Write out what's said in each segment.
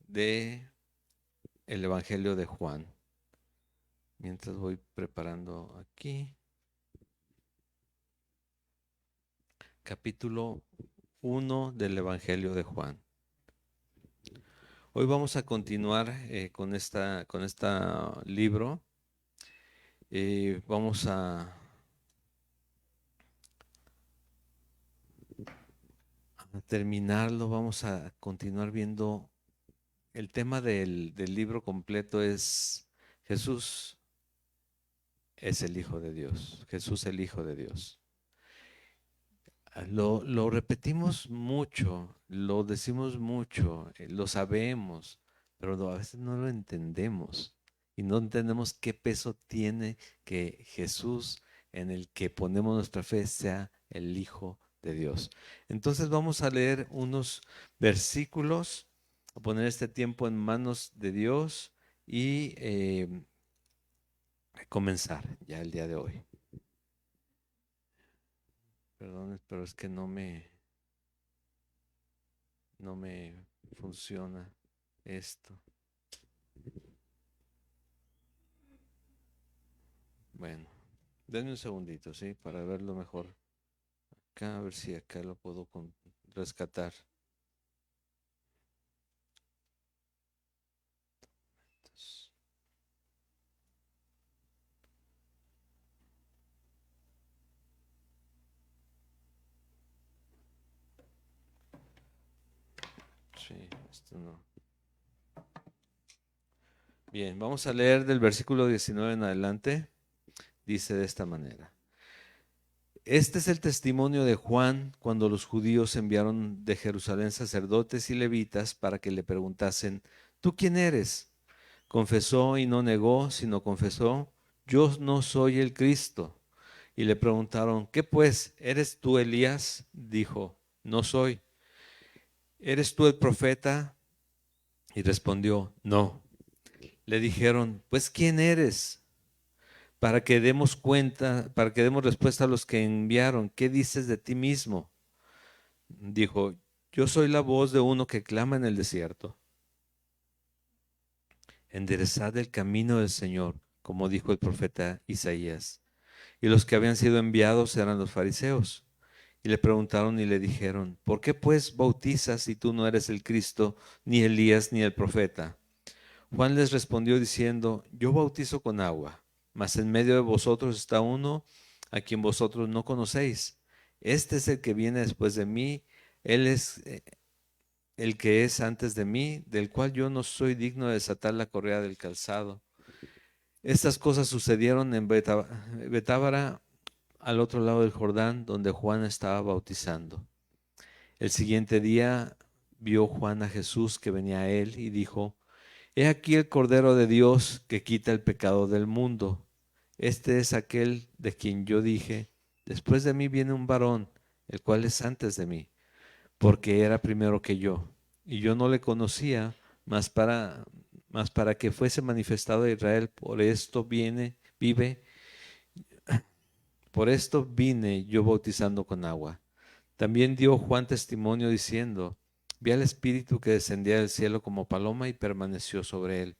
de el Evangelio de Juan. Mientras voy preparando aquí, capítulo 1 del Evangelio de Juan. Hoy vamos a continuar con esta libro. Vamos a terminarlo, vamos a continuar viendo. El tema del libro completo es Jesús es el Hijo de Dios. Jesús el Hijo de Dios. Lo repetimos mucho, lo decimos mucho, lo sabemos, pero a veces no lo entendemos y no entendemos qué peso tiene que Jesús, en el que ponemos nuestra fe, sea el Hijo de Dios. Entonces vamos a leer unos versículos, a poner este tiempo en manos de Dios y comenzar ya el día de hoy. Perdón, pero es que no me funciona esto. Bueno, denme un segundito, ¿sí? Para verlo mejor. Acá, a ver si acá lo puedo rescatar. Sí, esto no. Bien, vamos a leer del versículo 19 en adelante. Dice de esta manera. Este es el testimonio de Juan cuando los judíos enviaron de Jerusalén sacerdotes y levitas para que le preguntasen, ¿tú quién eres? Confesó y no negó, sino confesó, yo no soy el Cristo. Y le preguntaron, ¿qué pues? ¿Eres tú Elías? Dijo, no soy. ¿Eres tú el profeta? Y respondió, no. Le dijeron, pues ¿quién eres? Para que demos cuenta, para que demos respuesta a los que enviaron. ¿Qué dices de ti mismo? Dijo, yo soy la voz de uno que clama en el desierto. Enderezad el camino del Señor, como dijo el profeta Isaías. Y los que habían sido enviados eran los fariseos. Y le preguntaron y le dijeron, ¿por qué pues bautizas si tú no eres el Cristo, ni Elías, ni el profeta? Juan les respondió diciendo, yo bautizo con agua, mas en medio de vosotros está uno a quien vosotros no conocéis. Este es el que viene después de mí, él es el que es antes de mí, del cual yo no soy digno de desatar la correa del calzado. Estas cosas sucedieron en Betábara, al otro lado del Jordán, donde Juan estaba bautizando. El siguiente día vio Juan a Jesús que venía a él y dijo, He aquí el Cordero de Dios que quita el pecado del mundo. Este es aquel de quien yo dije, después de mí viene un varón, el cual es antes de mí, porque era primero que yo. Y yo no le conocía, mas para que fuese manifestado a Israel, por esto vine yo bautizando con agua. También dio Juan testimonio diciendo, vi al Espíritu que descendía del cielo como paloma y permaneció sobre él.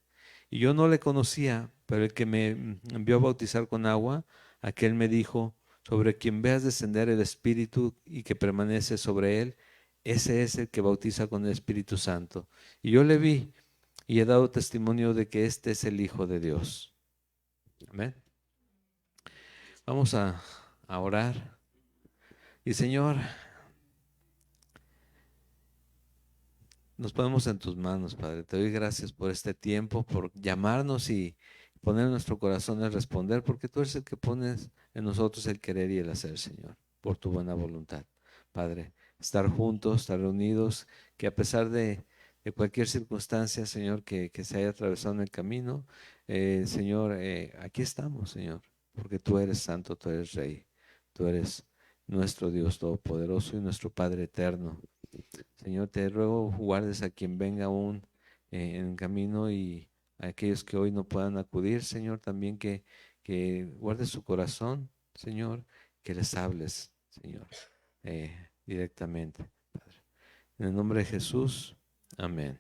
Y yo no le conocía, pero el que me envió a bautizar con agua, aquel me dijo, sobre quien veas descender el Espíritu y que permanece sobre él, ese es el que bautiza con el Espíritu Santo. Y yo le vi y he dado testimonio de que este es el Hijo de Dios. Amén. Vamos a orar. Y Señor, nos ponemos en tus manos, Padre. Te doy gracias por este tiempo, por llamarnos y poner en nuestro corazón el responder, porque tú eres el que pones en nosotros el querer y el hacer, Señor, por tu buena voluntad. Padre, estar juntos, estar reunidos, que a pesar de cualquier circunstancia, Señor, que se haya atravesado en el camino, Señor, aquí estamos, Señor, porque tú eres santo, tú eres Rey, tú eres nuestro Dios Todopoderoso y nuestro Padre Eterno. Señor, te ruego guardes a quien venga aún en camino y a aquellos que hoy no puedan acudir, Señor, también que guardes su corazón, Señor, que les hables, Señor, directamente, Padre. En el nombre de Jesús, amén.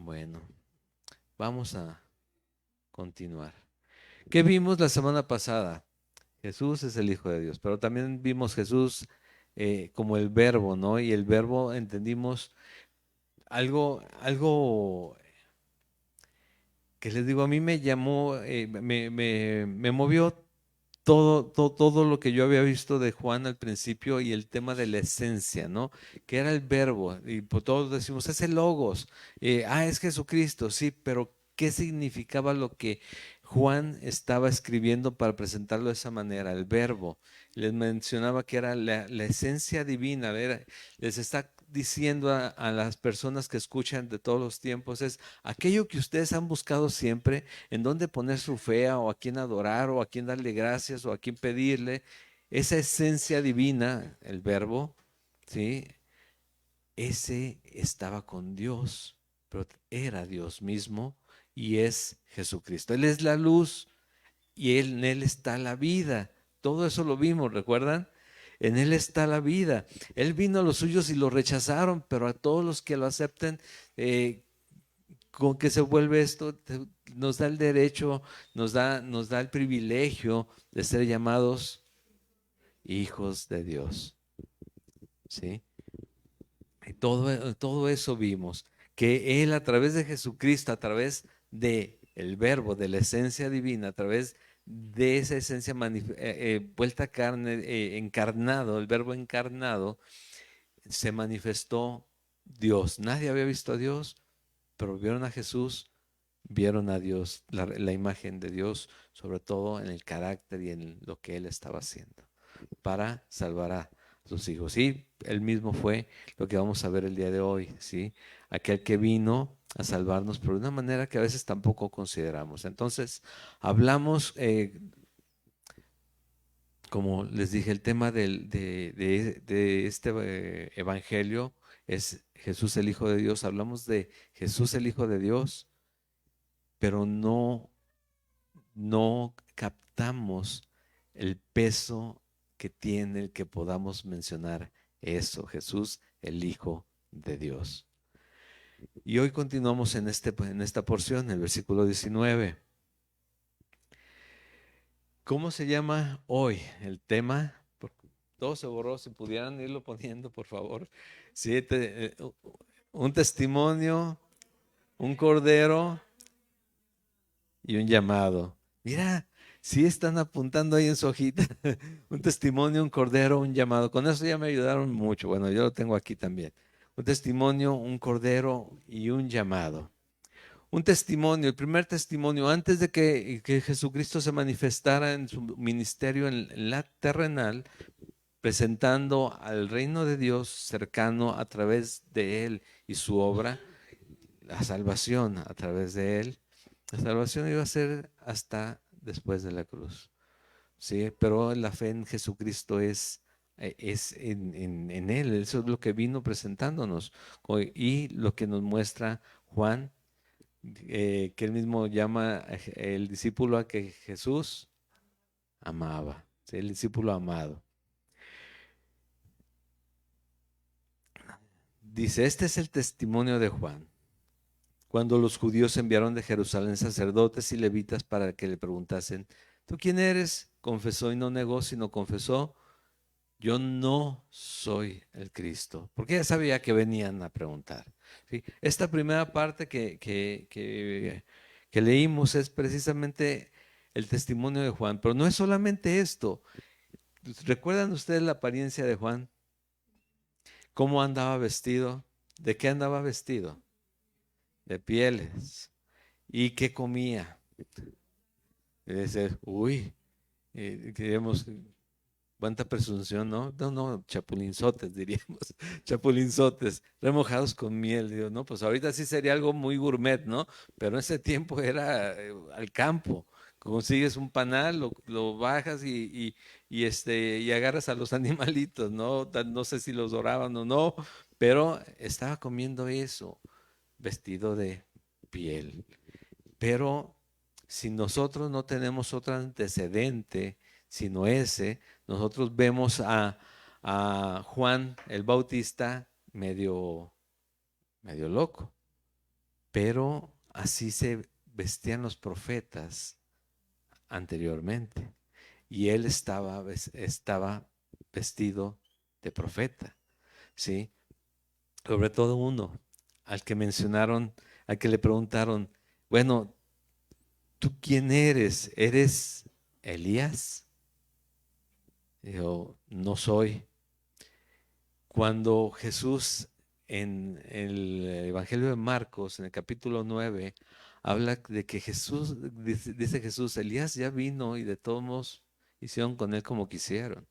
Bueno, vamos a continuar. ¿Qué vimos la semana pasada? Jesús es el Hijo de Dios, pero también vimos Jesús como el verbo, ¿no? Y el verbo entendimos algo que les digo, a mí me llamó, me movió todo lo que yo había visto de Juan al principio y el tema de la esencia, ¿no? Que era el verbo, y por todos decimos, es el logos, es Jesucristo, sí, pero ¿qué significaba lo que Juan estaba escribiendo para presentarlo de esa manera? El verbo. Les mencionaba que era la esencia divina, les está diciendo a las personas que escuchan de todos los tiempos, es aquello que ustedes han buscado siempre, en dónde poner su fe o a quién adorar o a quién darle gracias o a quién pedirle, esa esencia divina, el verbo, ¿sí? Ese estaba con Dios, pero era Dios mismo y es Jesucristo. Él es la luz y en Él está la vida. Todo eso lo vimos, ¿recuerdan? En Él está la vida. Él vino a los suyos y lo rechazaron, pero a todos los que lo acepten, eh, con que se vuelve esto, nos da el derecho, nos da el privilegio de ser llamados hijos de Dios. ¿Sí? Y todo eso vimos, que Él a través de Jesucristo, a través de el verbo, de la esencia divina, a través de esa esencia vuelta a carne, encarnado, el verbo encarnado, se manifestó Dios. Nadie había visto a Dios, pero vieron a Jesús, vieron a Dios, la imagen de Dios, sobre todo en el carácter y en lo que Él estaba haciendo para salvar a sus hijos. Y Él mismo fue lo que vamos a ver el día de hoy, ¿sí? Aquel que vino a salvarnos por una manera que a veces tampoco consideramos. Entonces, hablamos, como les dije, el tema de este evangelio es Jesús el Hijo de Dios. Hablamos de Jesús el Hijo de Dios, pero no captamos el peso que tiene el que podamos mencionar eso, Jesús, el Hijo de Dios. Y hoy continuamos en esta porción, el versículo 19. ¿Cómo se llama hoy el tema? Todo se borró, si pudieran irlo poniendo, por favor. Sí, un testimonio, un cordero y un llamado. Mira, sí están apuntando ahí en su hojita. Un testimonio, un cordero, un llamado. Con eso ya me ayudaron mucho. Bueno, yo lo tengo aquí también. Un testimonio, un cordero y un llamado. Un testimonio, el primer testimonio, antes de que Jesucristo se manifestara en su ministerio en la terrenal, presentando al reino de Dios cercano a través de él y su obra, la salvación a través de él. La salvación iba a ser hasta después de la cruz, ¿sí? Pero la fe en Jesucristo es en Él. Eso es lo que vino presentándonos y lo que nos muestra Juan, que él mismo llama el discípulo a que Jesús amaba, ¿sí? El discípulo amado. Dice, este es el testimonio de Juan. Cuando los judíos enviaron de Jerusalén sacerdotes y levitas para que le preguntasen, ¿tú quién eres? Confesó y no negó, sino confesó, yo no soy el Cristo. Porque ya sabía que venían a preguntar. ¿Sí? Esta primera parte que leímos es precisamente el testimonio de Juan, pero no es solamente esto. ¿Recuerdan ustedes la apariencia de Juan? ¿Cómo andaba vestido? ¿De qué andaba vestido? De pieles. ¿Y qué comía? Y dice, uy, diríamos, cuánta presunción, ¿no? No, no, chapulinzotes, diríamos, chapulinzotes, remojados con miel. Digo, no, pues ahorita sí sería algo muy gourmet, ¿no? Pero en ese tiempo era al campo. Consigues un panal, lo bajas y agarras a los animalitos, ¿no? No sé si los doraban o no, pero estaba comiendo eso, vestido de piel. Pero si nosotros no tenemos otro antecedente, sino ese, nosotros vemos a Juan el Bautista medio loco, pero así se vestían los profetas anteriormente. Y él estaba vestido de profeta, ¿sí? Sobre todo uno, al que mencionaron, al que le preguntaron, bueno, ¿tú quién eres? ¿Eres Elías? Dijo, no soy. Cuando Jesús en el Evangelio de Marcos, en el capítulo 9, habla de que Jesús, dice Jesús, Elías ya vino y de todos modos hicieron con él como quisieron.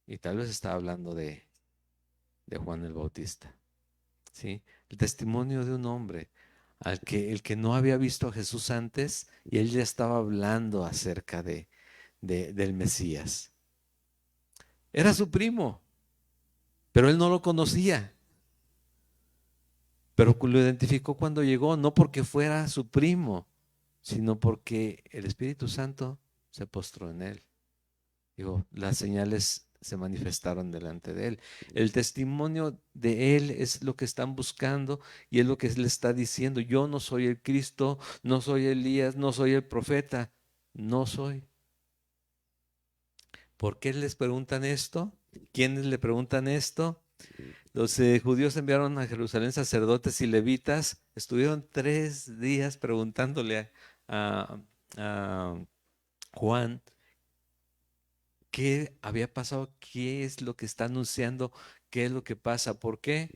Y tal vez está hablando de Juan el Bautista, ¿sí? El testimonio de un hombre el que no había visto a Jesús antes y él ya estaba hablando acerca del Mesías. Era su primo, pero él no lo conocía. Pero lo identificó cuando llegó, no porque fuera su primo, sino porque el Espíritu Santo se postró en él. Digo, las señales se manifestaron delante de él. El testimonio de él es lo que están buscando y es lo que le está diciendo. Yo no soy el Cristo, no soy Elías, no soy el profeta, no soy. ¿Por qué les preguntan esto? ¿Quiénes le preguntan esto? Los judíos enviaron a Jerusalén sacerdotes y levitas. Estuvieron 3 días preguntándole a, a Juan qué había pasado, qué es lo que está anunciando, qué es lo que pasa. ¿Por qué?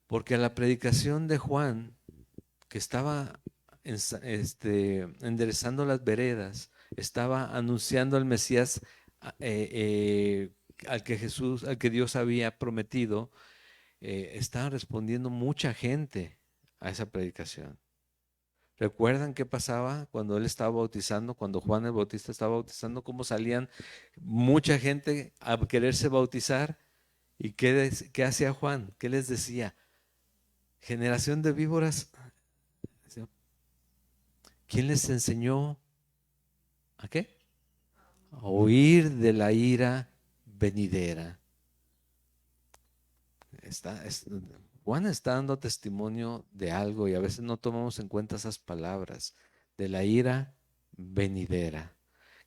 Porque a la predicación de Juan, que estaba enderezando las veredas, estaba anunciando al Mesías al que Dios había prometido, estaba respondiendo mucha gente a esa predicación. ¿Recuerdan qué pasaba cuando él estaba bautizando, cuando Juan el Bautista estaba bautizando, cómo salían mucha gente a quererse bautizar? ¿Y qué hacía Juan? ¿Qué les decía? Generación de víboras. ¿Quién les enseñó a qué? A huir de la ira venidera. Juan está dando testimonio de algo y a veces no tomamos en cuenta esas palabras, de la ira venidera.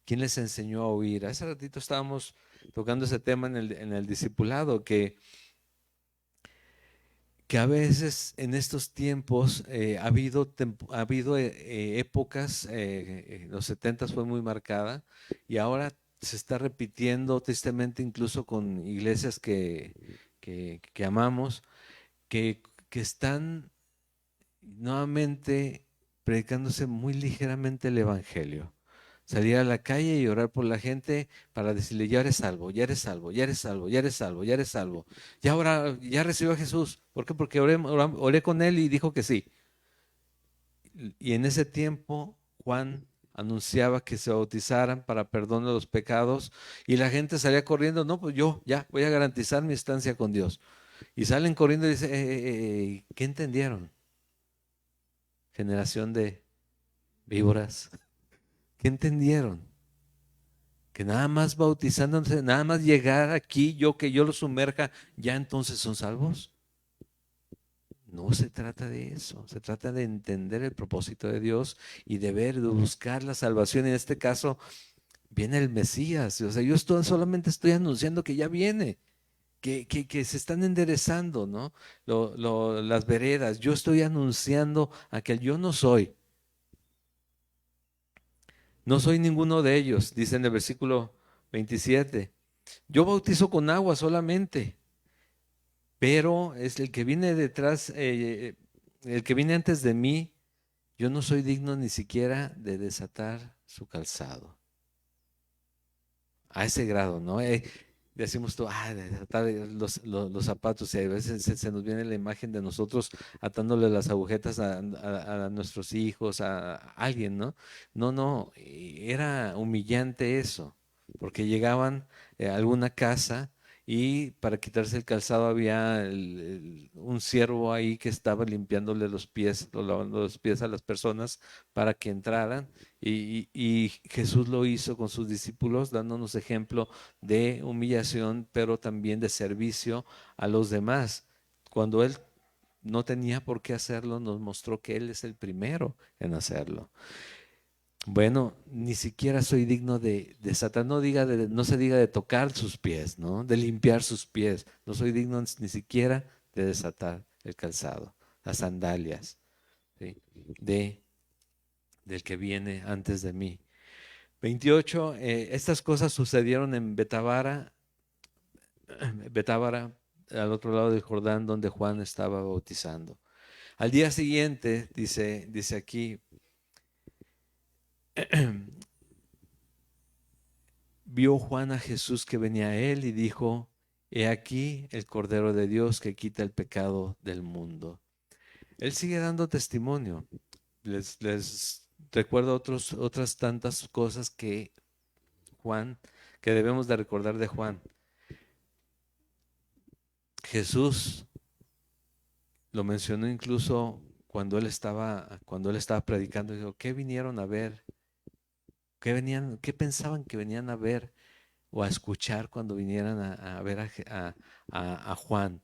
¿Quién les enseñó a huir? Hace ratito estábamos tocando ese tema en el discipulado, que a veces en estos tiempos ha habido épocas, los 70 fue muy marcada y ahora se está repitiendo tristemente incluso con iglesias que amamos, que están nuevamente predicándose muy ligeramente el Evangelio. Salir a la calle y orar por la gente para decirle, ya eres salvo, ya eres salvo, ya eres salvo, ya eres salvo, ya eres salvo. Ya ahora, ya recibió a Jesús. ¿Por qué? Porque oré con él y dijo que sí. Y en ese tiempo Juan anunciaba que se bautizaran para perdón de los pecados y la gente salía corriendo, no, pues yo ya voy a garantizar mi estancia con Dios. Y salen corriendo y dicen, ¿qué entendieron? Generación de víboras. ¿Qué entendieron? Que nada más bautizándose, nada más llegar aquí, que yo los sumerja, ya entonces son salvos. No se trata de eso, se trata de entender el propósito de Dios y de buscar la salvación. En este caso, viene el Mesías. O sea, solamente estoy anunciando que ya viene, que se están enderezando, ¿no? Las veredas. Yo estoy anunciando a que yo no soy. No soy ninguno de ellos, dice en el versículo 27. Yo bautizo con agua solamente, pero es el que viene detrás, el que viene antes de mí, yo no soy digno ni siquiera de desatar su calzado. A ese grado, ¿no? Decimos tú, de desatar los zapatos, y a veces se nos viene la imagen de nosotros atándole las agujetas a nuestros hijos, a alguien, ¿no? No, no, era humillante eso, porque llegaban a alguna casa y para quitarse el calzado había un siervo ahí que estaba limpiándole los pies, o lavando los pies a las personas para que entraran. Y Jesús lo hizo con sus discípulos, dándonos ejemplo de humillación, pero también de servicio a los demás. Cuando Él no tenía por qué hacerlo, nos mostró que Él es el primero en hacerlo. Bueno, ni siquiera soy digno de desatar, no se diga de tocar sus pies, ¿no? De limpiar sus pies. No soy digno ni siquiera de desatar el calzado, las sandalias, ¿sí? Del que viene antes de mí. 28. Estas cosas sucedieron en Betábara, al otro lado del Jordán, donde Juan estaba bautizando. Al día siguiente, dice aquí, vio Juan a Jesús que venía a él y dijo: He aquí el Cordero de Dios que quita el pecado del mundo. Él sigue dando testimonio. Les recuerdo otras tantas cosas que debemos de recordar de Juan. Jesús lo mencionó incluso cuando él estaba predicando. Dijo: ¿qué vinieron a ver? ¿Qué pensaban que venían a ver o a escuchar cuando vinieran a ver a Juan?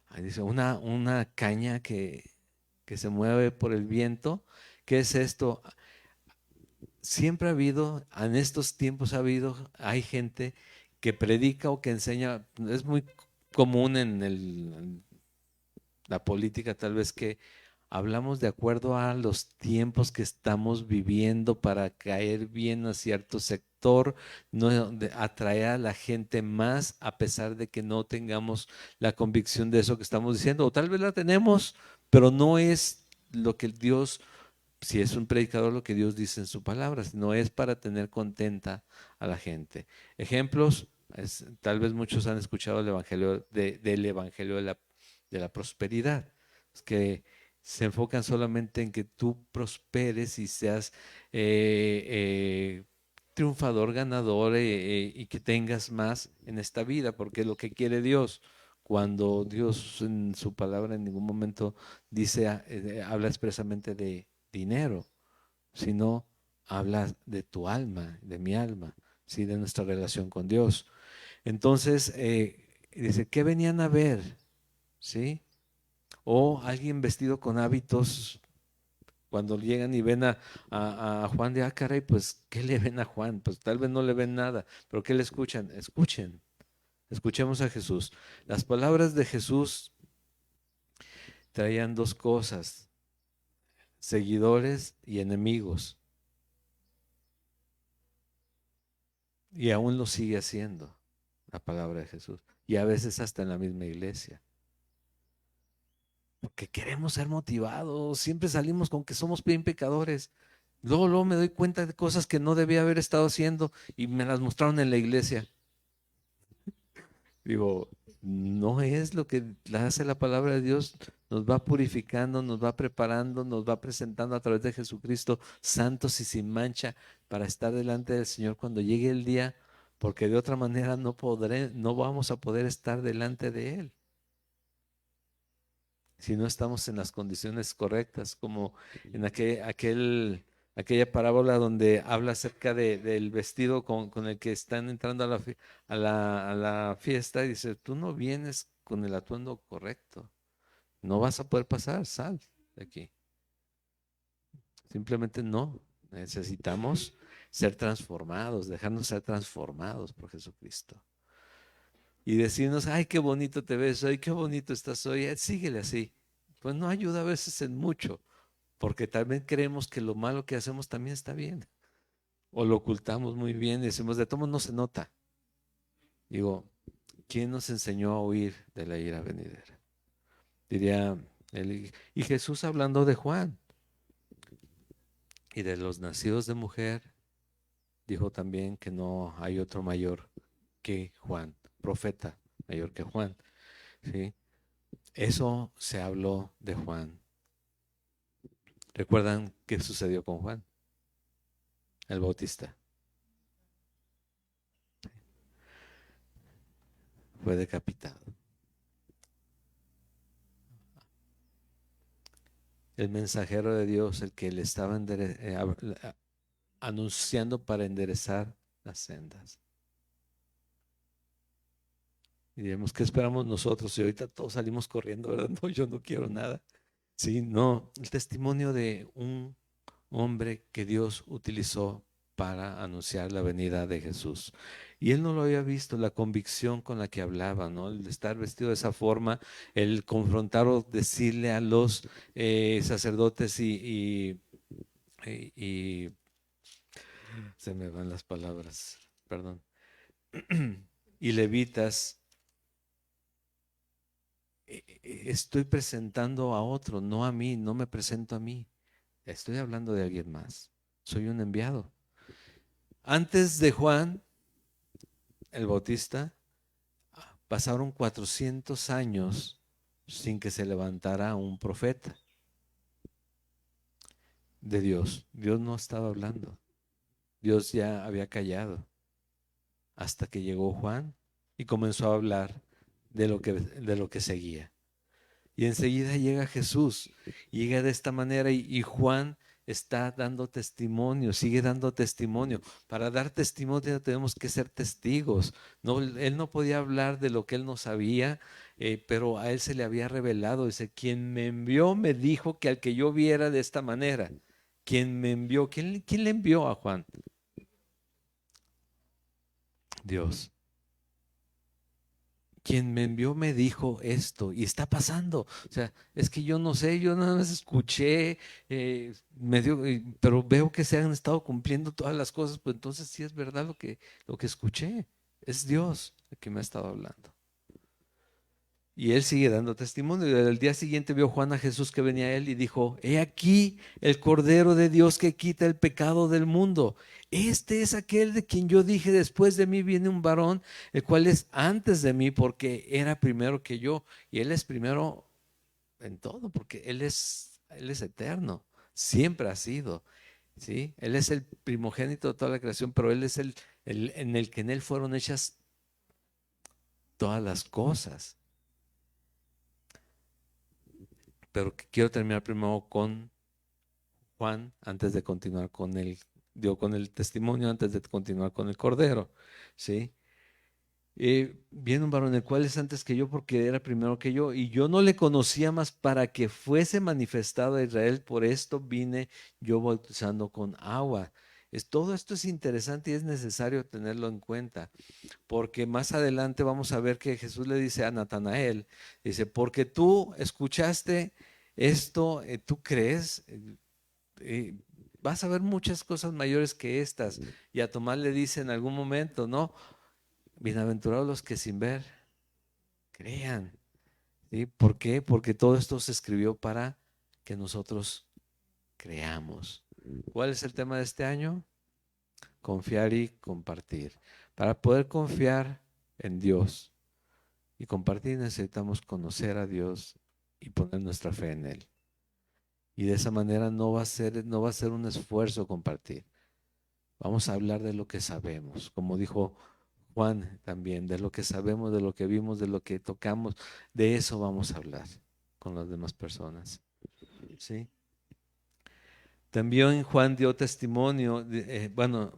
Ahí dice, una caña que se mueve por el viento. ¿Qué es esto? Siempre ha habido, en estos tiempos hay gente que predica o que enseña. Es muy común en la política, tal vez, que hablamos de acuerdo a los tiempos que estamos viviendo para caer bien a cierto sector, no atraer a la gente más, a pesar de que no tengamos la convicción de eso que estamos diciendo, o tal vez la tenemos, pero no es lo que Dios, si es un predicador, lo que Dios dice en su palabra, no es para tener contenta a la gente. Ejemplos, tal vez muchos han escuchado el evangelio del evangelio de la prosperidad, es que se enfocan solamente en que tú prosperes y seas triunfador, ganador, y que tengas más en esta vida, porque es lo que quiere Dios. Cuando Dios en su palabra en ningún momento habla expresamente de dinero, sino habla de tu alma, de mi alma, ¿sí? De nuestra relación con Dios. Entonces, dice, ¿qué venían a ver? ¿Sí? O alguien vestido con hábitos, cuando llegan y ven a Juan de Caray, pues, ¿qué le ven a Juan? Pues tal vez no le ven nada, pero ¿qué le escuchan? Escuchemos a Jesús. Las palabras de Jesús traían dos cosas: seguidores y enemigos. Y aún lo sigue haciendo la palabra de Jesús. Y a veces hasta en la misma iglesia. Porque queremos ser motivados. Siempre salimos con que somos bien pecadores. Luego me doy cuenta de cosas que no debía haber estado haciendo y me las mostraron en la iglesia. Digo, no es lo que hace la palabra de Dios. Nos va purificando, nos va preparando, nos va presentando a través de Jesucristo santos y sin mancha para estar delante del Señor cuando llegue el día, porque de otra manera no vamos a poder estar delante de Él si no estamos en las condiciones correctas, como en aquella parábola donde habla acerca del vestido con el que están entrando a la fiesta, y dice: tú no vienes con el atuendo correcto, no vas a poder pasar, sal de aquí. Simplemente no, necesitamos ser transformados, dejarnos ser transformados por Jesucristo. Y decirnos: ay, qué bonito te ves hoy, qué bonito estás hoy, síguele así. Pues no ayuda a veces en mucho, porque también creemos que lo malo que hacemos también está bien, o lo ocultamos muy bien y decimos: de todo no se nota. Digo, ¿quién nos enseñó a huir de la ira venidera? Diría y Jesús, hablando de Juan y de los nacidos de mujer, dijo también que no hay otro mayor que Juan, profeta mayor que Juan, ¿sí? Eso se habló de Juan. ¿Recuerdan qué sucedió con Juan el Bautista? Fue decapitado. El mensajero de Dios, el que le estaba anunciando para enderezar las sendas. Y diremos, ¿qué esperamos nosotros? Y ahorita todos salimos corriendo, ¿verdad? No, yo no quiero nada. Sí, no, el testimonio de un hombre que Dios utilizó para anunciar la venida de Jesús. Y él no lo había visto, la convicción con la que hablaba, ¿no? El estar vestido de esa forma, el confrontar o decirle a los sacerdotes y se me van las palabras, perdón, y levitas, estoy presentando a otro, no a mí, no me presento a mí, estoy hablando de alguien más, soy un enviado. Antes de Juan el Bautista, pasaron 400 años sin que se levantara un profeta de Dios. Dios no estaba hablando, Dios ya había callado hasta que llegó Juan y comenzó a hablar de lo que seguía. Y enseguida llega Jesús, llega de esta manera y Juan está dando testimonio, sigue dando testimonio. Para dar testimonio tenemos que ser testigos. No, él no podía hablar de lo que él no sabía, pero a él se le había revelado. Dice, quien me envió me dijo que al que yo viera de esta manera. Quien me envió, quién le envió a Juan? Dios. Quien me envió me dijo esto y está pasando. O sea, es que yo no sé, yo nada más escuché, pero veo que se han estado cumpliendo todas las cosas, pues entonces sí es verdad lo que escuché. Es Dios el que me ha estado hablando. Y él sigue dando testimonio. Y al día siguiente vio Juan a Jesús que venía a él y dijo, he aquí el Cordero de Dios que quita el pecado del mundo. Este es aquel de quien yo dije, después de mí viene un varón, el cual es antes de mí porque era primero que yo. Y él es primero en todo porque él es eterno, siempre ha sido. ¿Sí? Él es el primogénito de toda la creación, pero él es el en el que en él fueron hechas todas las cosas. Pero quiero terminar primero con Juan antes de continuar con con el testimonio, antes de continuar con el Cordero, ¿sí? Viene un varón el cual es antes que yo porque era primero que yo y yo no le conocía más para que fuese manifestado a Israel, por esto vine yo bautizando con agua. Todo esto es interesante y es necesario tenerlo en cuenta, porque más adelante vamos a ver que Jesús le dice a Natanael, dice, porque tú escuchaste esto, tú crees, eh, vas a ver muchas cosas mayores que estas. Y a Tomás le dice en algún momento, ¿no? Bienaventurados los que sin ver crean. ¿Sí? ¿Por qué? Porque todo esto se escribió para que nosotros creamos. ¿Cuál es el tema de este año? Confiar y compartir. Para poder confiar en Dios y compartir necesitamos conocer a Dios y poner nuestra fe en Él. Y de esa manera no va a ser un esfuerzo compartir. Vamos a hablar de lo que sabemos, como dijo Juan también, de lo que sabemos, de lo que vimos, de lo que tocamos, de eso vamos a hablar con las demás personas. ¿Sí? También Juan dio testimonio, bueno,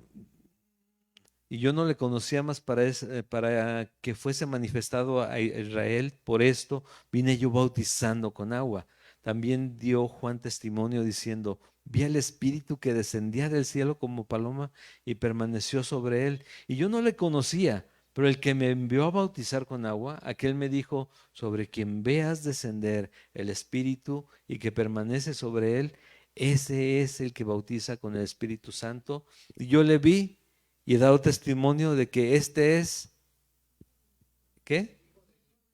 y yo no le conocía más para que fuese manifestado a Israel, por esto vine yo bautizando con agua. También dio Juan testimonio diciendo, vi al Espíritu que descendía del cielo como paloma y permaneció sobre él. Y yo no le conocía, pero el que me envió a bautizar con agua, aquel me dijo, sobre quien veas descender el Espíritu y que permanece sobre él, ese es el que bautiza con el Espíritu Santo. Y yo le vi y he dado testimonio de que este es, ¿qué?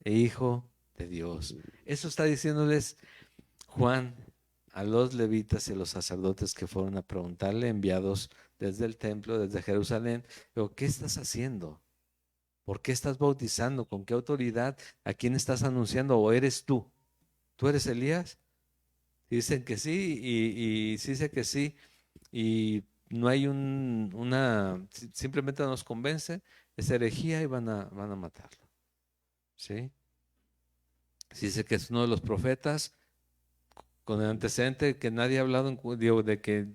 Hijo de Dios. Eso está diciéndoles Juan a los levitas y a los sacerdotes que fueron a preguntarle, enviados desde el templo, desde Jerusalén, pero ¿qué estás haciendo? ¿Por qué estás bautizando? ¿Con qué autoridad? ¿A quién estás anunciando? ¿O eres tú? ¿Tú eres Elías? Y dicen que sí, y sí sé que sí, y no hay simplemente nos convence, es herejía y van a matarlo. ¿Sí? Si dice que es uno de los profetas, con el antecedente que nadie ha hablado, digo, de que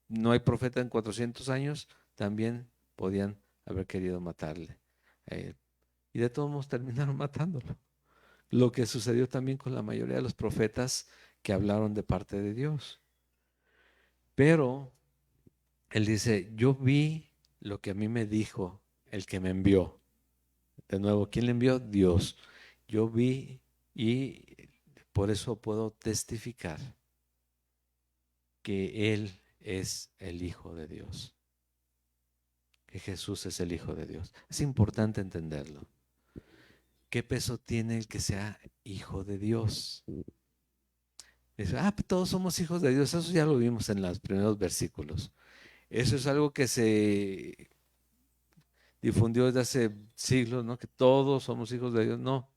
no hay profeta en 400 años, también podían haber querido matarle a él. y de todos modos terminaron matándolo. Lo que sucedió también con la mayoría de los profetas que hablaron de parte de Dios. Pero él dice, yo vi lo que a mí me dijo el que me envió. De nuevo, ¿quién le envió? Dios. Yo vi y por eso puedo testificar que Él es el Hijo de Dios, que Jesús es el Hijo de Dios. Es importante entenderlo. ¿Qué peso tiene el que sea hijo de Dios? Dice, pues todos somos hijos de Dios. Eso ya lo vimos en los primeros versículos. Eso es algo que se difundió desde hace siglos, ¿no? Que todos somos hijos de Dios. No.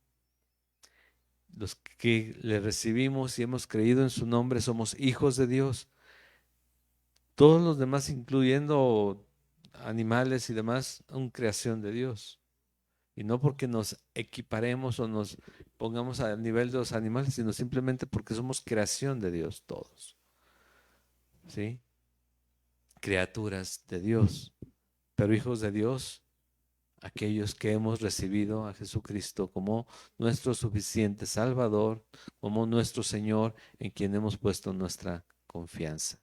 Los que le recibimos y hemos creído en su nombre somos hijos de Dios. Todos los demás, incluyendo animales y demás, son creación de Dios. Y no porque nos equiparemos o nos pongamos al nivel de los animales, sino simplemente porque somos creación de Dios todos. ¿Sí? Criaturas de Dios. Pero hijos de Dios, aquellos que hemos recibido a Jesucristo como nuestro suficiente Salvador, como nuestro Señor, en quien hemos puesto nuestra confianza.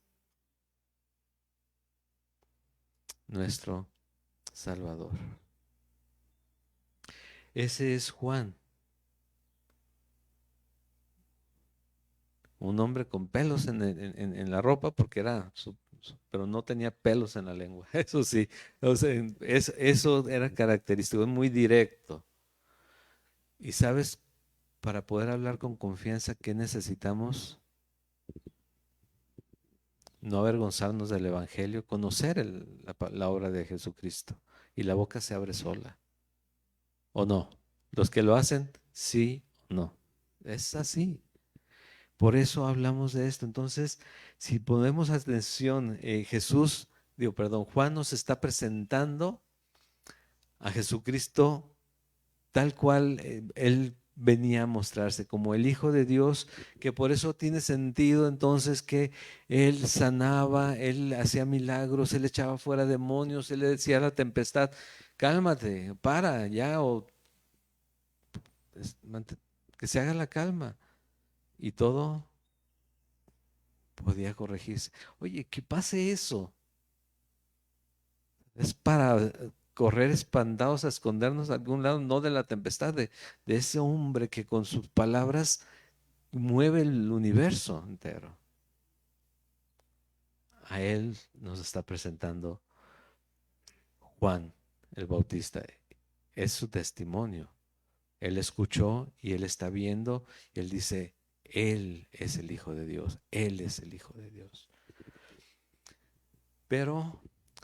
Nuestro Salvador. Ese es Juan, un hombre con pelos en la ropa porque era pero no tenía pelos en la lengua. Eso sí, o sea, eso era característico, muy directo. Y sabes, para poder hablar con confianza, ¿qué necesitamos? No avergonzarnos del Evangelio, conocer la obra de Jesucristo. Y la boca se abre sola. ¿O no? Los que lo hacen, sí o no. Es así. Por eso hablamos de esto. Entonces, si ponemos atención, Juan nos está presentando a Jesucristo tal cual Él venía a mostrarse como el Hijo de Dios, que por eso tiene sentido entonces que Él sanaba, Él hacía milagros, Él echaba fuera demonios, Él le decía a la tempestad, cálmate, para ya, o que se haga la calma. Y todo podía corregirse. Oye, que pase eso. Es para correr espantados a escondernos a algún lado, no de la tempestad, de ese hombre que con sus palabras mueve el universo entero. A él nos está presentando Juan el Bautista. Es su testimonio. Él escuchó y él está viendo y él dice, Él es el Hijo de Dios, Él es el Hijo de Dios. Pero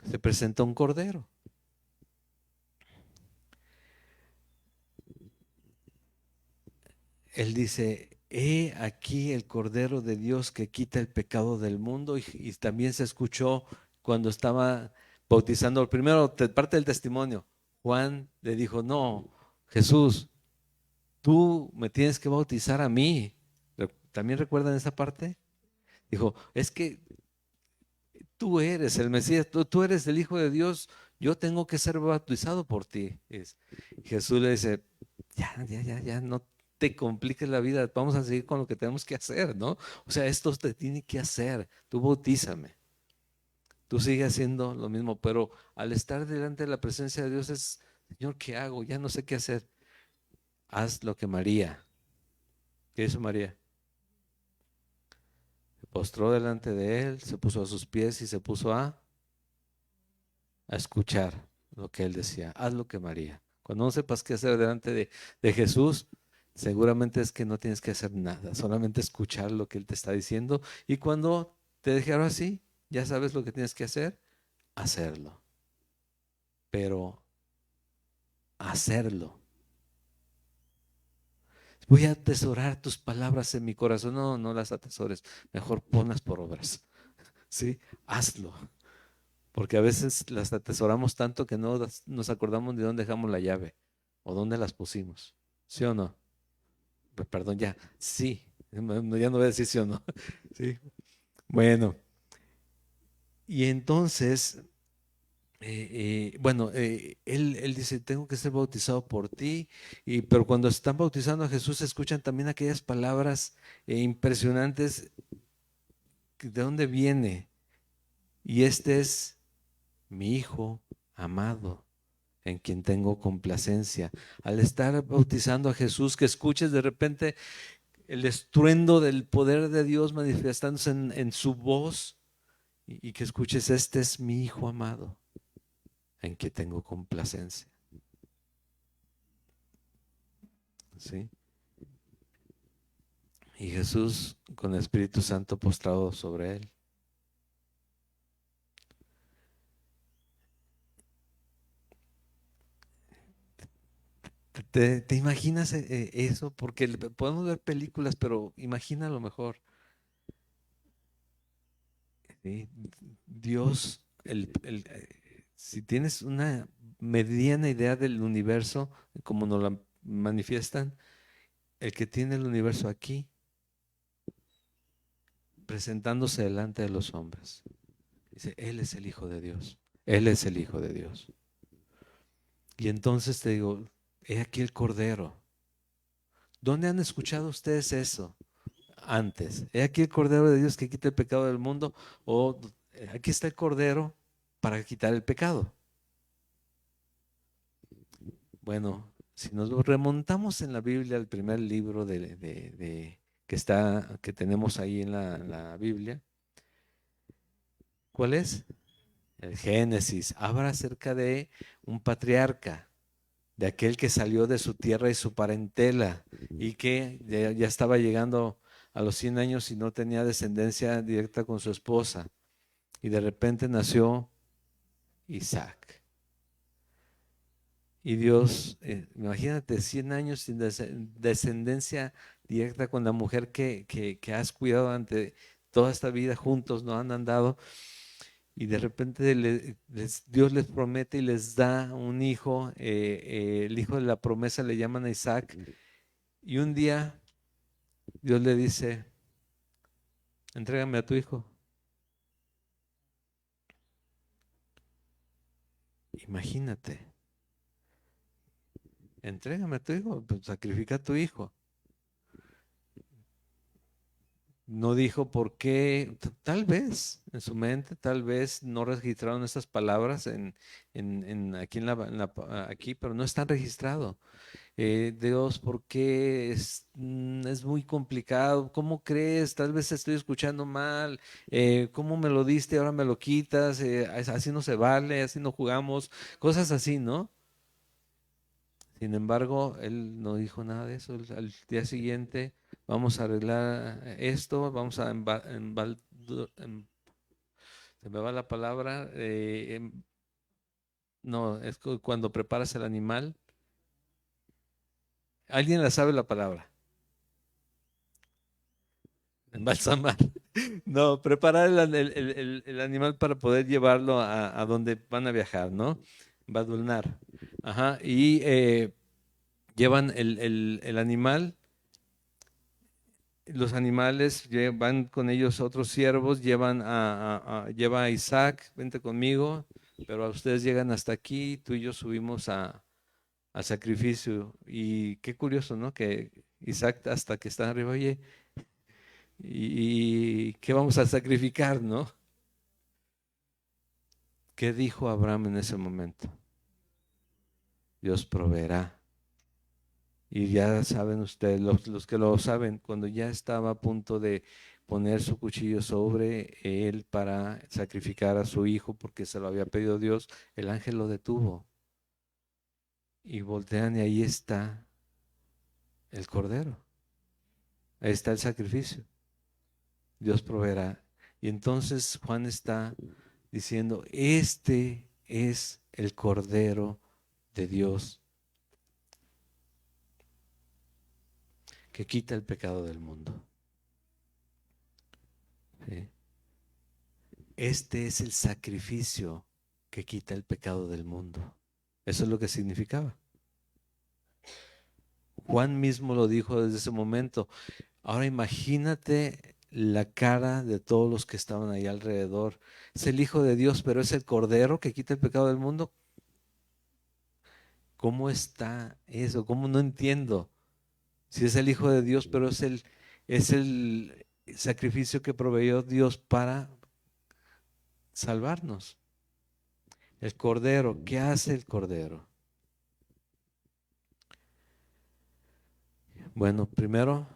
se presenta un cordero. Él dice, he aquí el Cordero de Dios que quita el pecado del mundo. Y también se escuchó cuando estaba bautizando, primero parte del testimonio. Juan le dijo, no, Jesús, tú me tienes que bautizar a mí. ¿También recuerdan esa parte? Dijo, es que tú eres el Mesías, tú eres el Hijo de Dios, yo tengo que ser bautizado por ti. Jesús le dice, ya, no te compliques la vida, vamos a seguir con lo que tenemos que hacer, ¿no? O sea, esto te tiene que hacer, tú bautízame, tú sigue haciendo lo mismo, pero al estar delante de la presencia de Dios es, Señor, ¿qué hago? Ya no sé qué hacer. Haz lo que María, ¿qué hizo María? Se postró delante de él, se puso a sus pies y se puso a escuchar lo que él decía. Haz lo que María. Cuando no sepas qué hacer delante de Jesús, seguramente es que no tienes que hacer nada, solamente escuchar lo que él te está diciendo. Y cuando te dejaron así, ya sabes lo que tienes que hacer, hacerlo. Pero hacerlo. Voy a atesorar tus palabras en mi corazón. No, no las atesores, mejor ponlas por obras. ¿Sí? Hazlo. Porque a veces las atesoramos tanto que no nos acordamos de dónde dejamos la llave o dónde las pusimos. ¿Sí o no? Perdón, ya. Sí. Ya no voy a decir sí o no. Sí. Bueno. Y entonces bueno, él dice, tengo que ser bautizado por ti, pero cuando están bautizando a Jesús escuchan también aquellas palabras impresionantes, ¿de dónde viene? Y este es mi Hijo amado, en quien tengo complacencia. Al estar bautizando a Jesús, que escuches de repente el estruendo del poder de Dios manifestándose en su voz y que escuches, este es mi Hijo amado, en quien tengo complacencia. ¿Sí? Y Jesús con el Espíritu Santo postrado sobre él. ¿Te imaginas eso? Porque podemos ver películas, pero imagina lo mejor. ¿Sí? Dios, si tienes una mediana idea del universo, como nos la manifiestan, el que tiene el universo aquí, presentándose delante de los hombres. Dice, Él es el Hijo de Dios. Él es el Hijo de Dios. Y entonces te digo, he aquí el Cordero. ¿Dónde han escuchado ustedes eso antes? He aquí el Cordero de Dios que quita el pecado del mundo. O aquí está el Cordero para quitar el pecado. Bueno, si nos remontamos en la Biblia al primer libro que tenemos ahí en la Biblia, ¿cuál es? El Génesis. Habla acerca de un patriarca, de aquel que salió de su tierra y su parentela y que ya estaba llegando a los 100 años y no tenía descendencia directa con su esposa. Y de repente nació Isaac. Y Dios, imagínate, 100 años sin descendencia directa con la mujer que has cuidado ante toda esta vida juntos, no han andado. Y de repente Dios les promete y les da un hijo, el hijo de la promesa le llaman a Isaac. Y un día Dios le dice, entrégame a tu hijo. Imagínate, entrégame a tu hijo, pues sacrifica a tu hijo. No dijo por qué, tal vez en su mente, tal vez no registraron estas palabras aquí, aquí, pero no están registrados. Dios, ¿por qué es muy complicado? ¿Cómo crees? Tal vez estoy escuchando mal. ¿Cómo me lo diste? Ahora me lo quitas. Así no se vale, así no jugamos. Cosas así, ¿no? Sin embargo, él no dijo nada de eso. Al día siguiente, vamos a arreglar esto, vamos a se me va la palabra. No, es cuando preparas el animal. ¿Alguien la sabe la palabra? Embalsamar. No, preparar el animal para poder llevarlo a donde van a viajar, ¿no? Badulnar. Ajá. Y llevan el animal. Los animales van con ellos otros siervos, lleva a Isaac, vente conmigo, pero a ustedes llegan hasta aquí, tú y yo subimos al sacrificio. Y qué curioso, ¿no? Que Isaac hasta que está arriba, oye, ¿y qué vamos a sacrificar, no? ¿Qué dijo Abraham en ese momento? Dios proveerá. Y ya saben ustedes, los que lo saben, cuando ya estaba a punto de poner su cuchillo sobre él para sacrificar a su hijo porque se lo había pedido Dios, el ángel lo detuvo. Y voltean y ahí está el cordero. Ahí está el sacrificio. Dios proveerá. Y entonces Juan está diciendo, este es el cordero de Dios que quita el pecado del mundo. ¿Sí? Este es el sacrificio que quita el pecado del mundo. Eso es lo que significaba. Juan mismo lo dijo desde ese momento. Ahora imagínate la cara de todos los que estaban ahí alrededor. Es el Hijo de Dios, pero es el Cordero que quita el pecado del mundo. ¿Cómo está eso? ¿Cómo no entiendo? Si es el Hijo de Dios, pero es el sacrificio que proveyó Dios para salvarnos. El Cordero, ¿qué hace el Cordero? Bueno, primero,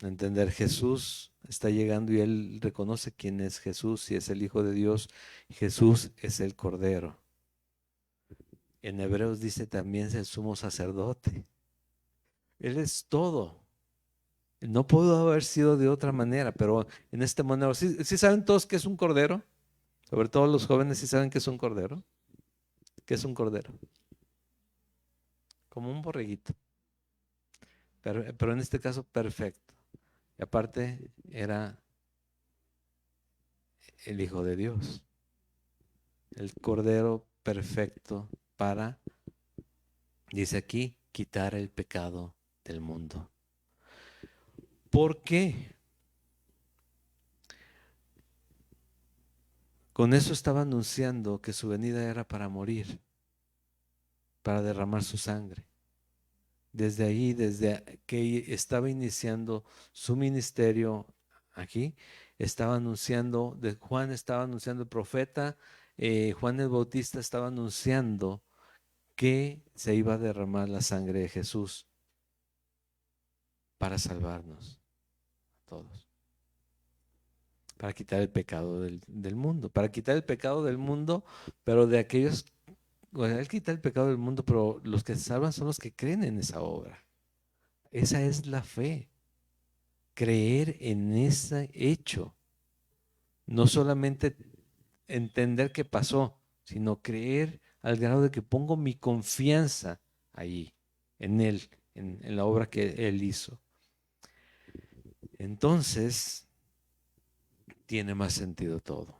entender, Jesús está llegando y él reconoce quién es Jesús, si es el Hijo de Dios. Jesús es el Cordero. En Hebreos dice también es el sumo sacerdote. Él es todo. No pudo haber sido de otra manera, pero en este momento, ¿sí saben todos qué es un cordero? Sobre todo los jóvenes, ¿sí saben qué es un cordero? ¿Qué es un cordero? Como un borreguito, pero en este caso perfecto. Y aparte era el Hijo de Dios, el cordero perfecto para, dice aquí, quitar el pecado del mundo. ¿Por qué? Con eso estaba anunciando que su venida era para morir, para derramar su sangre. Desde ahí, desde que estaba iniciando su ministerio aquí, estaba anunciando, Juan estaba anunciando, el profeta Juan el Bautista estaba anunciando que se iba a derramar la sangre de Jesús para salvarnos a todos, para quitar el pecado del mundo, para quitar el pecado del mundo, pero de aquellos, bueno, él quita el pecado del mundo, pero los que se salvan son los que creen en esa obra. Esa es la fe. Creer en ese hecho, no solamente entender qué pasó, sino creer al grado de que pongo mi confianza ahí, en Él, en la obra que Él hizo. Entonces, tiene más sentido todo.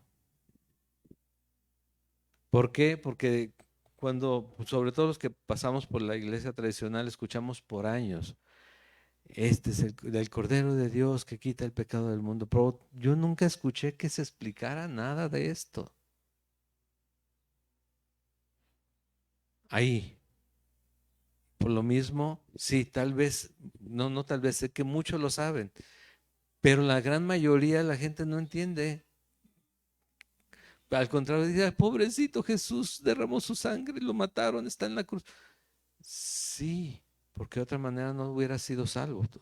¿Por qué? Porque cuando, sobre todo los que pasamos por la iglesia tradicional, escuchamos por años, este es el Cordero de Dios que quita el pecado del mundo, pero yo nunca escuché que se explicara nada de esto. Ahí, por lo mismo, sí, tal vez, no tal vez, sé que muchos lo saben, pero la gran mayoría de la gente no entiende. Al contrario, dice: "Ay, pobrecito Jesús, derramó su sangre, lo mataron, está en la cruz". Sí, porque de otra manera no hubiera sido salvo tú.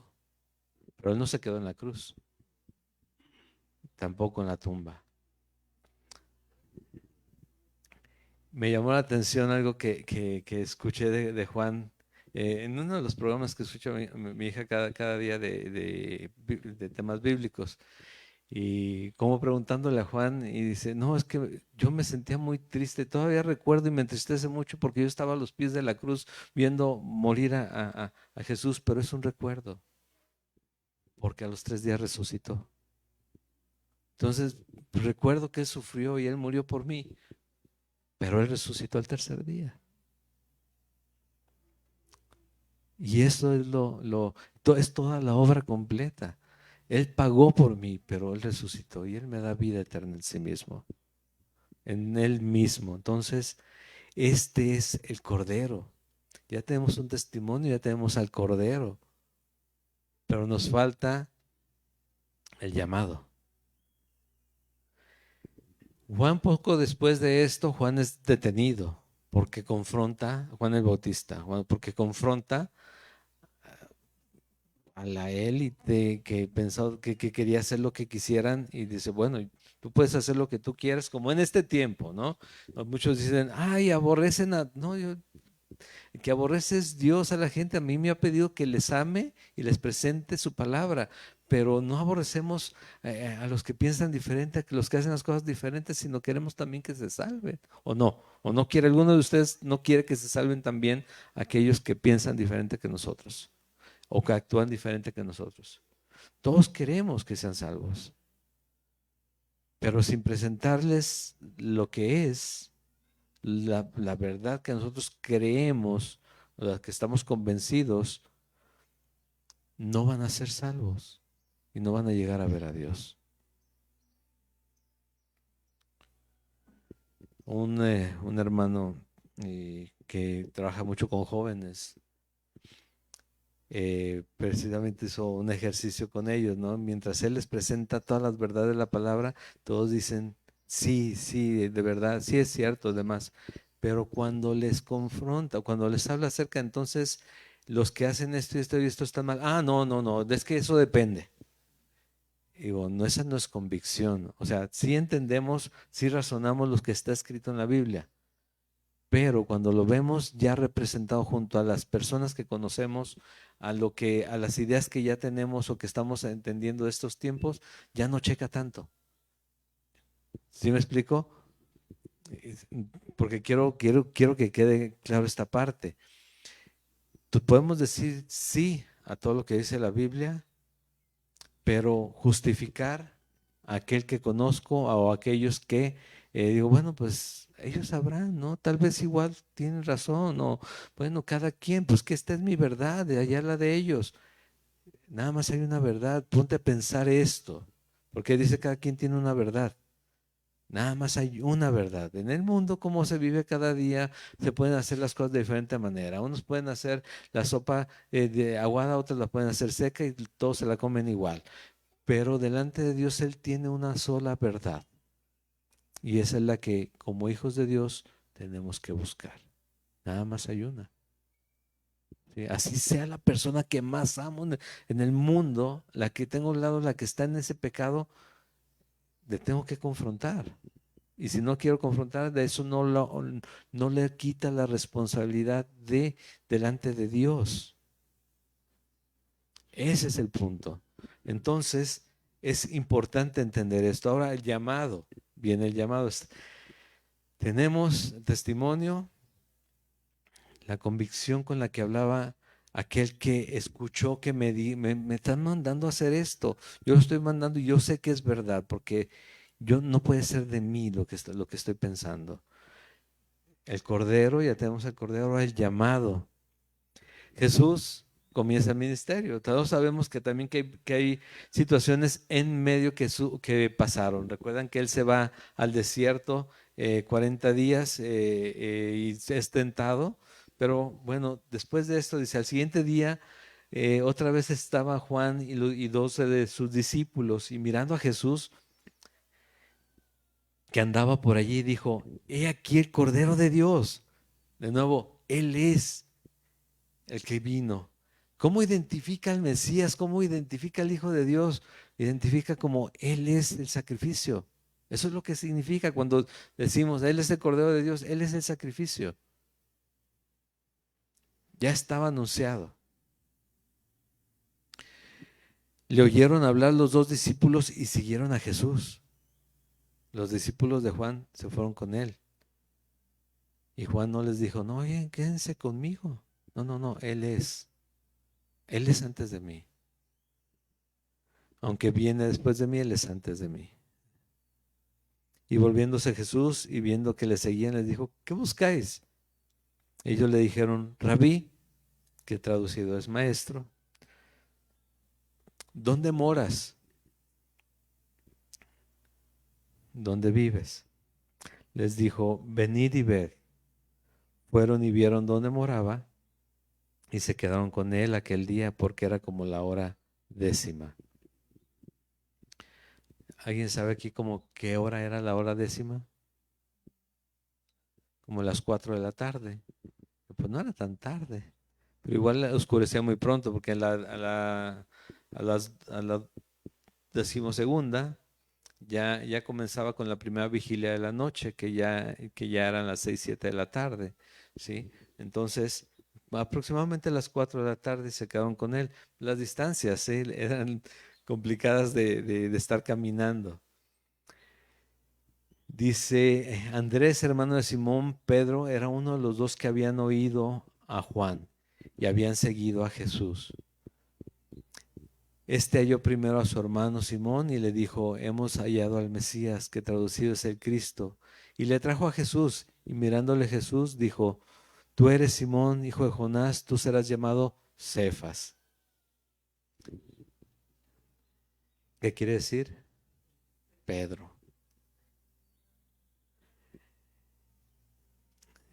Pero él no se quedó en la cruz, tampoco en la tumba. Me llamó la atención algo que escuché de Juan en uno de los programas que escucha mi hija cada día de temas bíblicos. Y como preguntándole a Juan, y dice: "No, es que yo me sentía muy triste, todavía recuerdo y me entristece mucho porque yo estaba a los pies de la cruz viendo morir a Jesús, pero es un recuerdo, porque a los 3 días resucitó. Entonces, recuerdo que Él sufrió y Él murió por mí, pero Él resucitó al tercer día". Y eso es es toda la obra completa. Él pagó por mí, pero Él resucitó y Él me da vida eterna en sí mismo, en Él mismo. Entonces, este es el Cordero. Ya tenemos un testimonio, ya tenemos al Cordero, pero nos falta el llamado. Juan, poco después de esto, Juan es detenido porque confronta, Juan el Bautista, porque confronta a la élite que pensó que quería hacer lo que quisieran y dice: "Bueno, tú puedes hacer lo que tú quieras", como en este tiempo, ¿no? Muchos dicen: "Ay, aborrecen a..." No, que aborrece es Dios a la gente. A mí me ha pedido que les ame y les presente su palabra, pero no aborrecemos a los que piensan diferente, a los que hacen las cosas diferentes, sino queremos también que se salven. O no quiere, alguno de ustedes no quiere que se salven también aquellos que piensan diferente que nosotros o que actúan diferente que nosotros. Todos queremos que sean salvos, pero sin presentarles lo que es la verdad que nosotros creemos, la que estamos convencidos, no van a ser salvos. y no van a llegar a ver a Dios. Un hermano que trabaja mucho con jóvenes, precisamente hizo un ejercicio con ellos, ¿no? Mientras él les presenta todas las verdades de la palabra, todos dicen, sí, sí, de verdad, sí es cierto, demás. Pero cuando les confronta, cuando les habla acerca, entonces los que hacen esto y esto y esto están mal. Ah, no, no, no, es que eso depende. Digo, no, esa no es convicción. O sea, sí entendemos, sí razonamos lo que está escrito en la Biblia, pero cuando lo vemos ya representado junto a las personas que conocemos, a las ideas que ya tenemos o que estamos entendiendo de estos tiempos, ya no checa tanto. ¿Sí me explico? Es- Porque quiero que quede claro esta parte. Podemos decir sí a todo lo que dice la Biblia, pero justificar a aquel que conozco o a aquellos que digo, bueno, pues ellos sabrán, ¿no? Tal vez igual tienen razón, o bueno, cada quien, pues que esta es mi verdad, de allá la de ellos. Nada más hay una verdad, ponte a pensar esto, porque dice cada quien tiene una verdad. Nada más hay una verdad. En el mundo, como se vive cada día, se pueden hacer las cosas de diferente manera. Unos pueden hacer la sopa de aguada, otros la pueden hacer seca y todos se la comen igual. Pero delante de Dios Él tiene una sola verdad. Y esa es la que como hijos de Dios tenemos que buscar. Nada más hay una. ¿Sí? Así sea la persona que más amo en el mundo, la que tengo al lado, la que está en ese pecado, le tengo que confrontar. Y si no quiero confrontar, de eso no le quita la responsabilidad de delante de Dios. Ese es el punto. Entonces, es importante entender esto. Ahora el llamado, viene el llamado. Tenemos testimonio, la convicción con la que hablaba aquel que escuchó que me están mandando a hacer esto. Yo lo estoy mandando y yo sé que es verdad, porque yo no puede ser de mí lo que estoy pensando. El Cordero, ya tenemos el Cordero, el llamado. Jesús comienza el ministerio. Todos sabemos que también que hay situaciones en medio que pasaron. Recuerdan que Él se va al desierto 40 días y es tentado. Pero bueno, después de esto, dice, al siguiente día, otra vez estaba Juan y 12 de sus discípulos y mirando a Jesús que andaba por allí, dijo, he aquí el Cordero de Dios. De nuevo, Él es el que vino. ¿Cómo identifica al Mesías? ¿Cómo identifica al Hijo de Dios? Identifica como Él es el sacrificio. Eso es lo que significa cuando decimos, Él es el Cordero de Dios, Él es el sacrificio. Ya estaba anunciado. Le oyeron hablar los dos discípulos y siguieron a Jesús. Los discípulos de Juan se fueron con Él. Y Juan no les dijo, no, oye, quédense conmigo. No, no, no, Él es. Él es antes de mí. Aunque viene después de mí, Él es antes de mí. Y volviéndose Jesús y viendo que le seguían, les dijo, ¿qué buscáis? Ellos le dijeron, Rabí, que traducido es maestro, ¿dónde moras? ¿Dónde vives? Les dijo, venid y ved. Fueron y vieron dónde moraba y se quedaron con él aquel día porque era como la hora 10. ¿Alguien sabe aquí como qué hora era la hora 10? Como las 4 de la tarde. Pues no era tan tarde, pero igual oscurecía muy pronto porque a la 12ª ya comenzaba con la primera vigilia de la noche, que ya eran las 6 7 de la tarde, ¿sí? Entonces, aproximadamente a las 4 de la tarde se quedaron con él. Las distancias, ¿sí? Eran complicadas de estar caminando. Dice, Andrés, hermano de Simón, Pedro, era uno de los dos que habían oído a Juan y habían seguido a Jesús. Este halló primero a su hermano Simón y le dijo, hemos hallado al Mesías, que traducido es el Cristo. Y le trajo a Jesús, y mirándole Jesús dijo, tú eres Simón, hijo de Jonás, tú serás llamado Cefas. ¿Qué quiere decir? Pedro.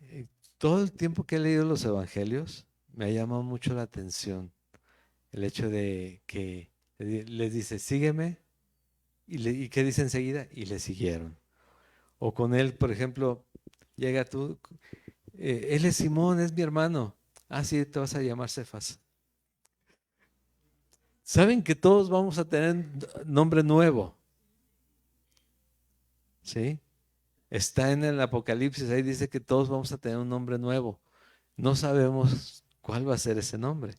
Eh, Todo el tiempo que he leído los evangelios me ha llamado mucho la atención el hecho de que les dice, sígueme, y ¿qué dice enseguida? Y le siguieron. O con él, por ejemplo, llega tú, él es Simón, es mi hermano. Ah, sí, te vas a llamar Cefas. Saben que todos vamos a tener nombre nuevo, ¿sí? Está en el Apocalipsis, ahí dice que todos vamos a tener un nombre nuevo. No sabemos cuál va a ser ese nombre,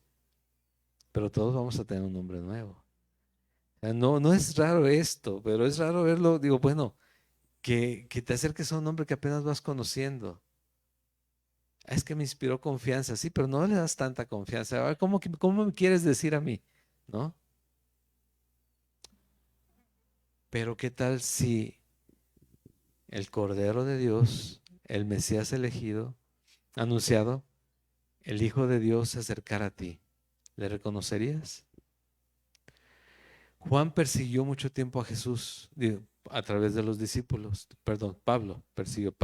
pero todos vamos a tener un nombre nuevo. O sea, no, no es raro esto, pero es raro verlo, digo, bueno, que te acerques a un hombre que apenas vas conociendo. "Ah, es que me inspiró confianza, sí, pero no le das tanta confianza. A ver, ¿cómo me quieres decir a mí? ¿No? Pero ¿qué tal si el Cordero de Dios, el Mesías elegido, anunciado, el Hijo de Dios se acercara a ti? ¿Le reconocerías? Juan persiguió mucho tiempo a Jesús, digo, a través de los discípulos. Perdón, Pablo persiguió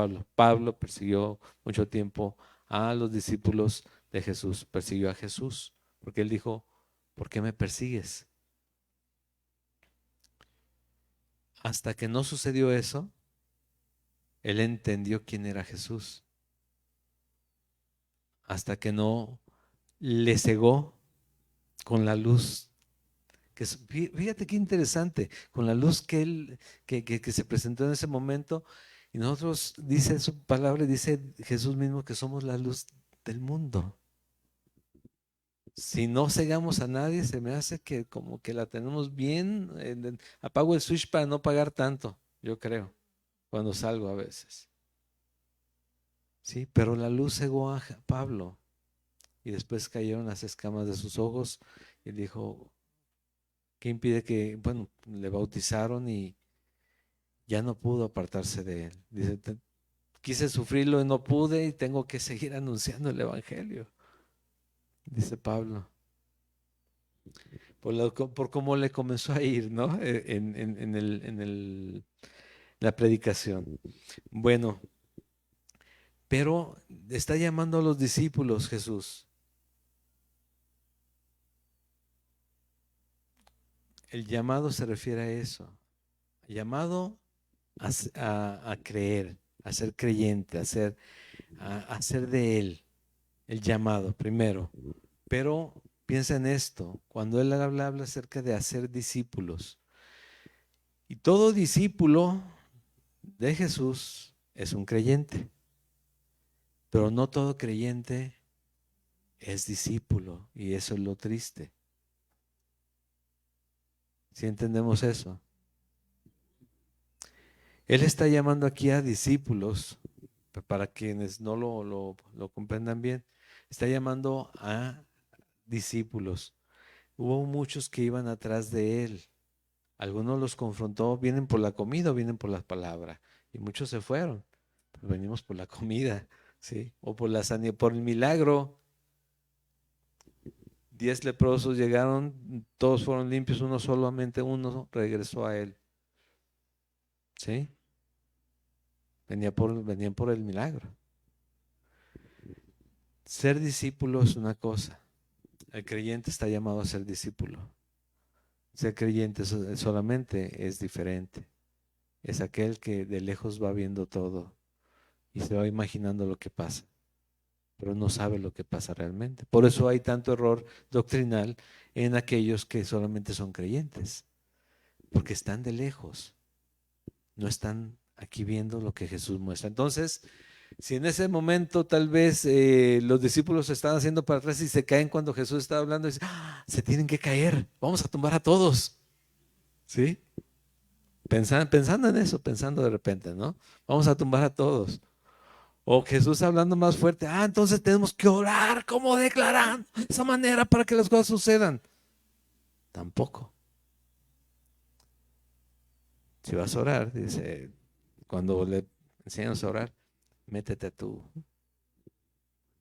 mucho tiempo a los discípulos de Jesús, persiguió a Jesús, porque él dijo, ¿por qué me persigues? Hasta que no sucedió eso, él entendió quién era Jesús. Hasta que no le cegó con la luz. Fíjate qué interesante, con la luz que él, que se presentó en ese momento, y nosotros, dice su palabra, dice Jesús mismo que somos la luz del mundo. Si no cegamos a nadie, se me hace que como que la tenemos bien, apago el switch para no pagar tanto, yo creo, cuando salgo a veces. Sí, pero la luz cegó a Pablo, y después cayeron las escamas de sus ojos, y él dijo, ¿qué impide que, bueno, le bautizaron y ya no pudo apartarse de él? Dice, quise sufrirlo y no pude y tengo que seguir anunciando el evangelio, dice Pablo, por cómo le comenzó a ir, ¿no? La predicación. Bueno, pero está llamando a los discípulos Jesús. El llamado se refiere a eso. Llamado a creer, a ser creyente, a ser de Él, el llamado primero. Pero piensa en esto, cuando Él habla acerca de hacer discípulos. Y todo discípulo de Jesús es un creyente, pero no todo creyente es discípulo, y eso es lo triste. ¿Si entendemos eso? Él está llamando aquí a discípulos, para quienes no lo comprendan bien, está llamando a discípulos. Hubo muchos que iban atrás de él. Algunos los confrontó, vienen por la comida o vienen por la palabra. Y muchos se fueron. Pues venimos por la comida, ¿sí? O por la sanidad, por el milagro. 10 leprosos llegaron, todos fueron limpios, uno regresó a él, ¿sí? Venían por el milagro. Ser discípulo es una cosa. El creyente está llamado a ser discípulo. Ser creyente solamente es diferente. Es aquel que de lejos va viendo todo y se va imaginando lo que pasa, pero no sabe lo que pasa realmente. Por eso hay tanto error doctrinal en aquellos que solamente son creyentes, porque están de lejos, no están aquí viendo lo que Jesús muestra. Entonces, si en ese momento tal vez los discípulos se están haciendo para atrás y se caen cuando Jesús está hablando, y dicen, "Ah, se tienen que caer, vamos a tumbar a todos", ¿sí? Pensando en eso, pensando de repente, ¿no? Vamos a tumbar a todos. O Jesús hablando más fuerte, entonces tenemos que orar como declaran de esa manera para que las cosas sucedan. Tampoco. Si vas a orar, dice, cuando le enseñas a orar, métete a tu,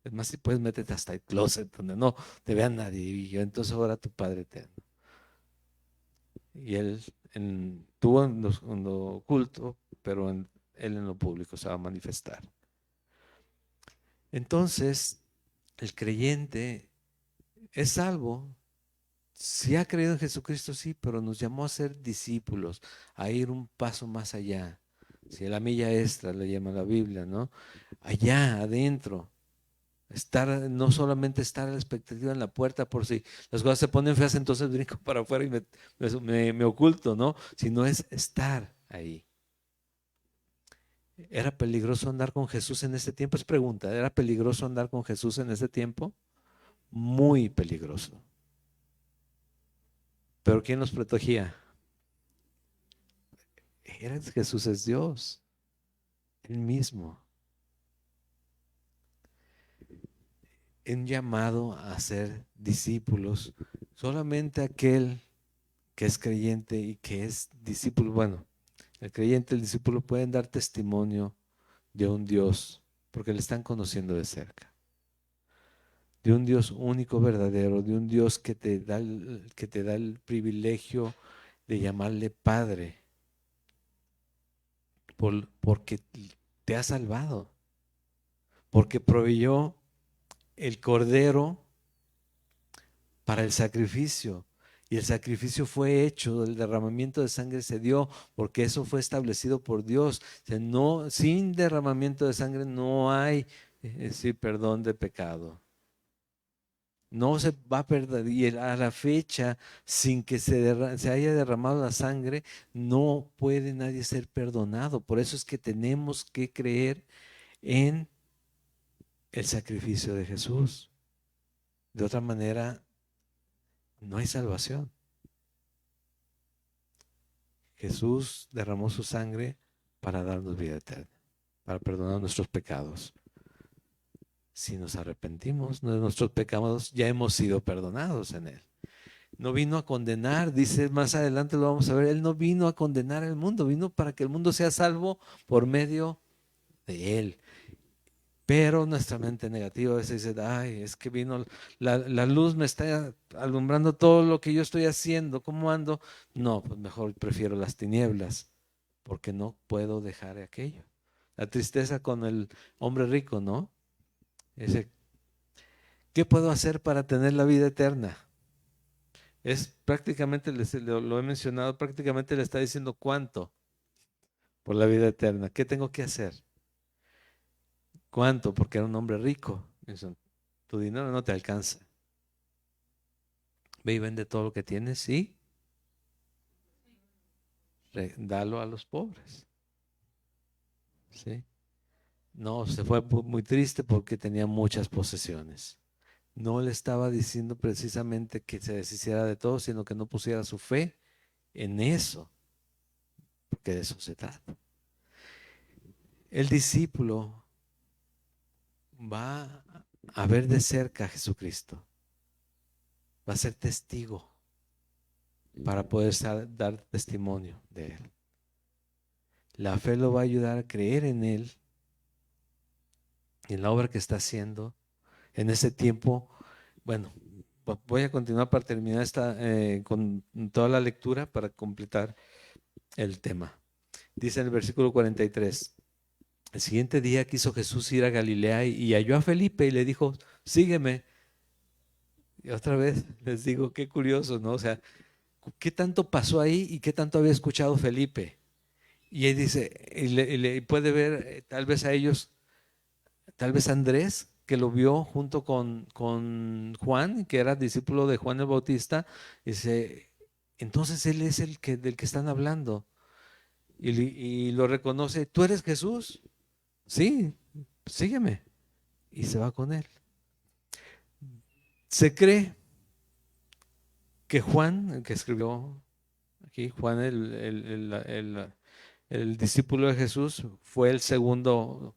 es más, si puedes, métete hasta el closet donde no te vea nadie, y yo entonces ora a tu Padre eterno. Y él tuvo en lo oculto, pero él en lo público se va a manifestar. Entonces, el creyente es salvo. Sí ha creído en Jesucristo, sí, pero nos llamó a ser discípulos, a ir un paso más allá. Si la milla extra le llama la Biblia, ¿no? Allá, adentro. No solamente estar a la expectativa en la puerta por si las cosas se ponen feas, entonces brinco para afuera y me oculto, ¿no? Sino es estar ahí. ¿Era peligroso andar con Jesús en ese tiempo? Es pregunta, ¿era peligroso andar con Jesús en ese tiempo? Muy peligroso. ¿Pero quién los protegía? Jesús es Dios, Él mismo. Un llamado a ser discípulos. Solamente aquel que es creyente y que es discípulo, bueno, el creyente y el discípulo pueden dar testimonio de un Dios, porque le están conociendo de cerca. De un Dios único, verdadero, de un Dios que te da el privilegio de llamarle Padre, porque te ha salvado, porque proveyó el Cordero para el sacrificio. Y el sacrificio fue hecho, el derramamiento de sangre se dio, porque eso fue establecido por Dios. O sea, no, sin derramamiento de sangre no hay sí, perdón de pecado. No se va a perder. Y a la fecha, sin que se haya derramado la sangre, no puede nadie ser perdonado. Por eso es que tenemos que creer en el sacrificio de Jesús. De otra manera, no hay salvación. Jesús derramó su sangre para darnos vida eterna, para perdonar nuestros pecados. Si nos arrepentimos de nuestros pecados, ya hemos sido perdonados en Él. No vino a condenar, dice más adelante lo vamos a ver, Él no vino a condenar al mundo, vino para que el mundo sea salvo por medio de Él. Pero nuestra mente negativa a veces dice, ay, es que vino, la luz me está alumbrando todo lo que yo estoy haciendo, ¿cómo ando? No, pues mejor prefiero las tinieblas, porque no puedo dejar aquello. La tristeza con el hombre rico, ¿no? Ese, ¿qué puedo hacer para tener la vida eterna? Es prácticamente, lo he mencionado, prácticamente le está diciendo cuánto por la vida eterna. ¿Qué tengo que hacer? ¿Cuánto? Porque era un hombre rico. Eso, tu dinero no te alcanza. Ve y vende todo lo que tienes y dalo a los pobres. ¿Sí? No, se fue muy triste porque tenía muchas posesiones. No le estaba diciendo precisamente que se deshiciera de todo, sino que no pusiera su fe en eso, porque de eso se trata. El discípulo va a ver de cerca a Jesucristo, va a ser testigo para poder dar testimonio de Él. La fe lo va a ayudar a creer en Él, en la obra que está haciendo en ese tiempo. Bueno, voy a continuar para terminar con toda la lectura para completar el tema. Dice en el versículo 43, el siguiente día quiso Jesús ir a Galilea y halló a Felipe y le dijo, sígueme. Y otra vez les digo, qué curioso, ¿no? O sea, ¿qué tanto pasó ahí y qué tanto había escuchado Felipe? Y él dice, y puede ver tal vez a ellos, tal vez Andrés, que lo vio junto con Juan, que era discípulo de Juan el Bautista, dice, entonces él es del que están hablando. Y lo reconoce, ¿tú eres Jesús? Sí, sígueme. Y se va con él. Se cree que Juan, el que escribió aquí, Juan el discípulo de Jesús, fue el segundo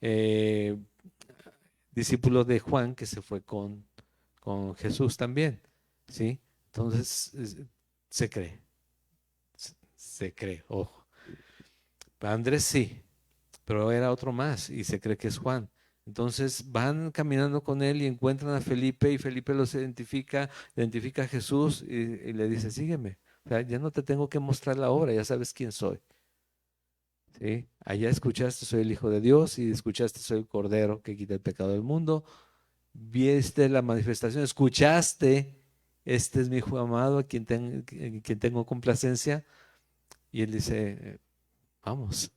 eh, discípulo de Juan que se fue con Jesús también, ¿sí? Entonces, se cree, se cree, ojo. Para Andrés sí, pero era otro más y se cree que es Juan. Entonces van caminando con él y encuentran a Felipe y Felipe los identifica a Jesús y le dice, sígueme, O sea, ya no te tengo que mostrar la obra, ya sabes quién soy. ¿Sí? Allá escuchaste, soy el Hijo de Dios, y escuchaste, soy el Cordero que quita el pecado del mundo. Viste la manifestación, escuchaste, este es mi Hijo amado, en quien tengo complacencia. Y él dice, vamos,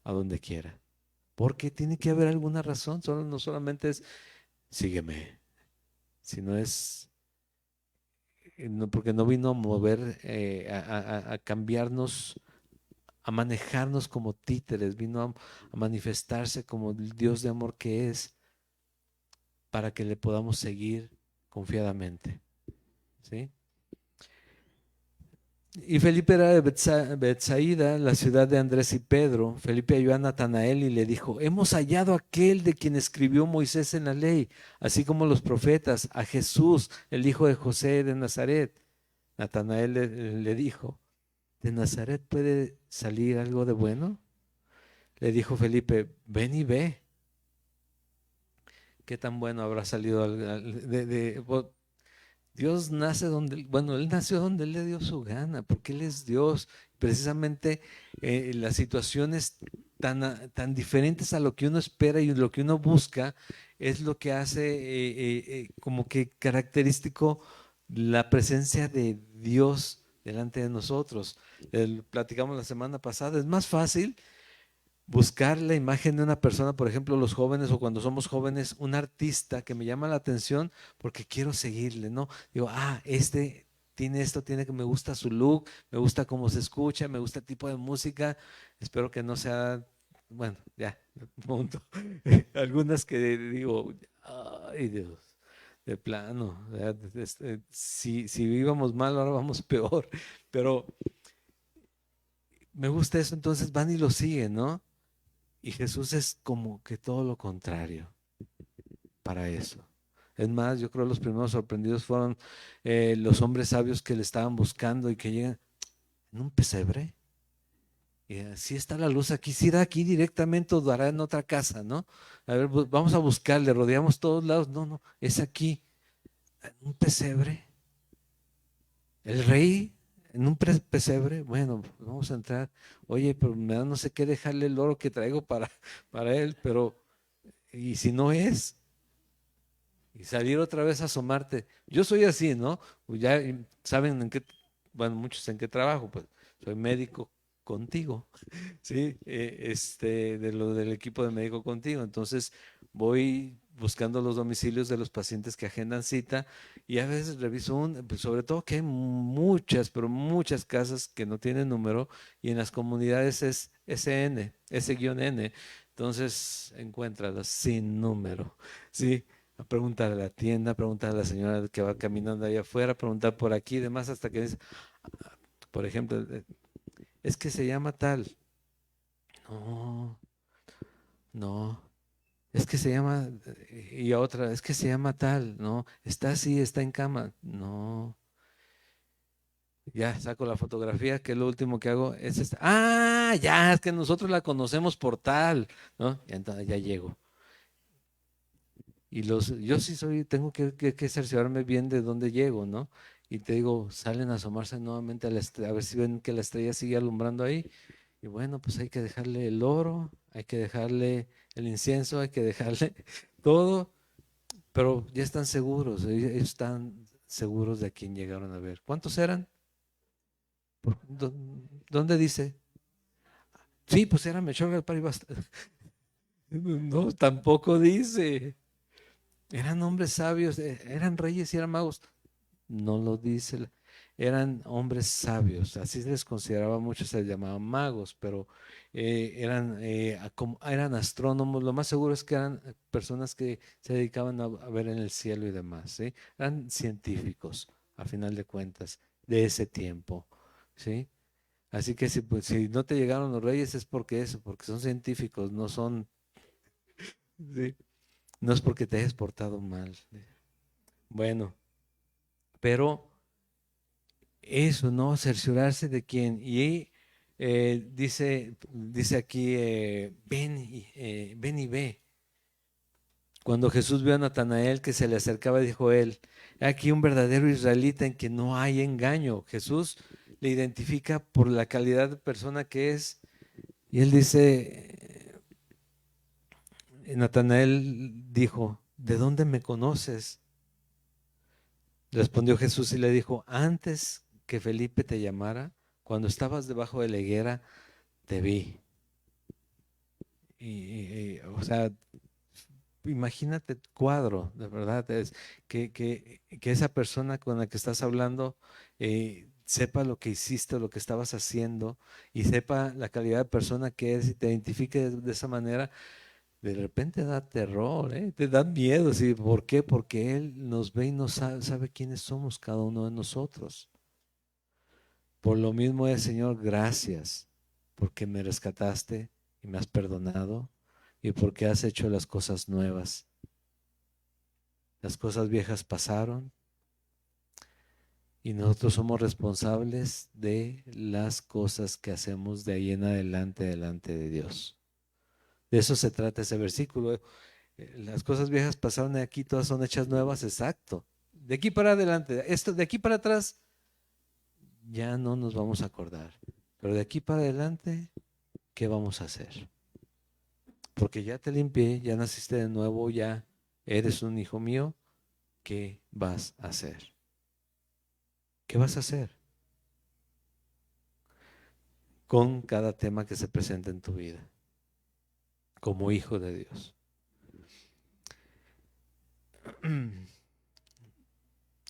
a donde quiera. Porque tiene que haber alguna razón, no solamente es, sígueme, sino es, porque no vino a mover, a cambiarnos, a manejarnos como títeres, vino a manifestarse como el Dios de amor que es, para que le podamos seguir confiadamente. ¿Sí? Y Felipe era de Betsaida, la ciudad de Andrés y Pedro. Felipe halló a Natanael y le dijo, hemos hallado a aquel de quien escribió Moisés en la ley, así como los profetas, a Jesús, el hijo de José de Nazaret. Natanael le dijo, ¿de Nazaret puede salir algo de bueno? Le dijo Felipe, ven y ve. ¿Qué tan bueno habrá salido Dios nace donde, bueno, Él nació donde Él le dio su gana, porque Él es Dios. Precisamente las situaciones tan diferentes a lo que uno espera y lo que uno busca es lo que hace como que característico la presencia de Dios delante de nosotros. Platicamos la semana pasada, es más fácil buscar la imagen de una persona, por ejemplo, los jóvenes o cuando somos jóvenes, un artista que me llama la atención porque quiero seguirle, ¿no? Digo, este tiene esto, tiene que me gusta su look, me gusta cómo se escucha, me gusta el tipo de música. Espero que no sea, bueno, ya, punto. Algunas que digo, ay Dios, de plano, si íbamos mal, ahora vamos peor, pero me gusta eso, entonces van y lo siguen, ¿no? Y Jesús es como que todo lo contrario para eso. Es más, yo creo que los primeros sorprendidos fueron los hombres sabios que le estaban buscando y que llegan en un pesebre. Y así está la luz aquí, si da aquí directamente o dará en otra casa, ¿no? A ver, vamos a buscarle, rodeamos todos lados. No, no, es aquí, en un pesebre. El rey en un pesebre, bueno, vamos a entrar. Oye, pero me da no sé qué dejarle el oro que traigo para él, pero ¿y si no es? Y salir otra vez a asomarte. Yo soy así, ¿no? Pues ya saben en qué, bueno, muchos en qué trabajo, pues soy médico contigo, ¿sí? De lo del equipo de médico contigo. Entonces voy buscando los domicilios de los pacientes que agendan cita y a veces reviso pues sobre todo que hay muchas, pero muchas casas que no tienen número y en las comunidades es SN, S-N. Entonces encuéntralas sin número, ¿sí? A preguntar a la tienda, a preguntar a la señora que va caminando allá afuera, preguntar por aquí y demás, hasta que dice, por ejemplo, es que se llama tal. No, no, es que se llama, y a otra, es que se llama tal. No, está así, está en cama. No, ya saco la fotografía, que es lo último que hago, es esta. Ah, ya, es que nosotros la conocemos por tal, ¿no? Y entonces ya llego. Y yo sí tengo que cerciorarme bien de dónde llego, ¿no? Y te digo, salen a asomarse nuevamente a la estrella, a ver si ven que la estrella sigue alumbrando ahí. Y bueno, pues hay que dejarle el oro, hay que dejarle el incienso, hay que dejarle todo, pero ya están seguros, ellos están seguros de a quién llegaron a ver. ¿Cuántos eran? ¿Dónde dice? Sí, pues era Melchor, Gaspar y No, tampoco dice. Eran hombres sabios, eran reyes y eran magos. No lo dice. Eran hombres sabios, así se les consideraba, muchos se les llamaban magos, pero eran astrónomos. Lo más seguro es que eran personas que se dedicaban a ver en el cielo y demás, ¿sí? Eran científicos, a final de cuentas, de ese tiempo, ¿sí? Así que si no te llegaron los reyes es porque son científicos, no son, ¿sí? No es porque te hayas portado mal. Bueno, pero eso, ¿no? Cerciorarse de quién. Y dice aquí, ven y ve. Cuando Jesús vio a Natanael que se le acercaba, dijo él, "He aquí un verdadero israelita en que no hay engaño". Jesús le identifica por la calidad de persona que es. Y él dice, Natanael dijo, ¿de dónde me conoces? Respondió Jesús y le dijo, antes que Felipe te llamara, cuando estabas debajo de la higuera, te vi. O sea, imagínate el cuadro, de verdad, es que esa persona con la que estás hablando sepa lo que hiciste, lo que estabas haciendo y sepa la calidad de persona que eres y te identifique de esa manera, de repente da terror, te da miedo. ¿Sí? ¿Por qué? Porque Él nos ve y nos sabe quiénes somos cada uno de nosotros. Por lo mismo es, Señor, gracias porque me rescataste y me has perdonado y porque has hecho las cosas nuevas. Las cosas viejas pasaron y nosotros somos responsables de las cosas que hacemos de ahí en adelante delante de Dios. De eso se trata ese versículo. Las cosas viejas pasaron de aquí, todas son hechas nuevas, exacto. De aquí para adelante, esto de aquí para atrás ya no nos vamos a acordar. Pero de aquí para adelante, ¿qué vamos a hacer? Porque ya te limpié, ya naciste de nuevo, ya eres un hijo mío. ¿Qué vas a hacer? ¿Qué vas a hacer con cada tema que se presenta en tu vida como hijo de Dios?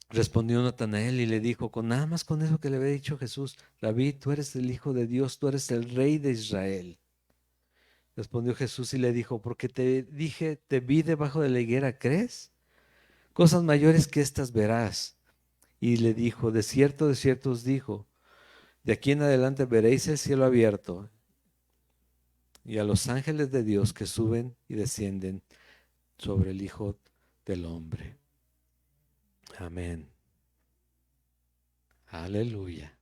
Respondió Natanael y le dijo, con nada más con eso que le había dicho Jesús, Rabí, tú eres el Hijo de Dios, tú eres el Rey de Israel. Respondió Jesús y le dijo, porque te dije, te vi debajo de la higuera, ¿crees? Cosas mayores que estas verás. Y le dijo, de cierto os digo, de aquí en adelante veréis el cielo abierto y a los ángeles de Dios que suben y descienden sobre el Hijo del Hombre. Amén. Aleluya.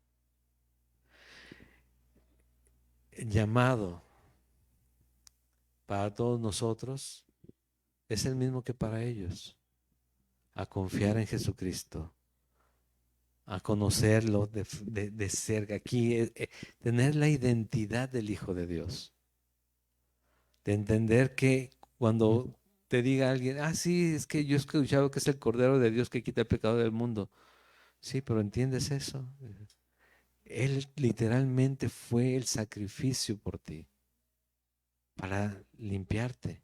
El llamado para todos nosotros es el mismo que para ellos, a confiar en Jesucristo, a conocerlo de cerca, aquí, tener la identidad del Hijo de Dios, de entender que cuando te diga alguien, ah, sí, es que yo he escuchado que es el Cordero de Dios que quita el pecado del mundo. Sí, pero ¿entiendes eso? Él literalmente fue el sacrificio por ti, para limpiarte,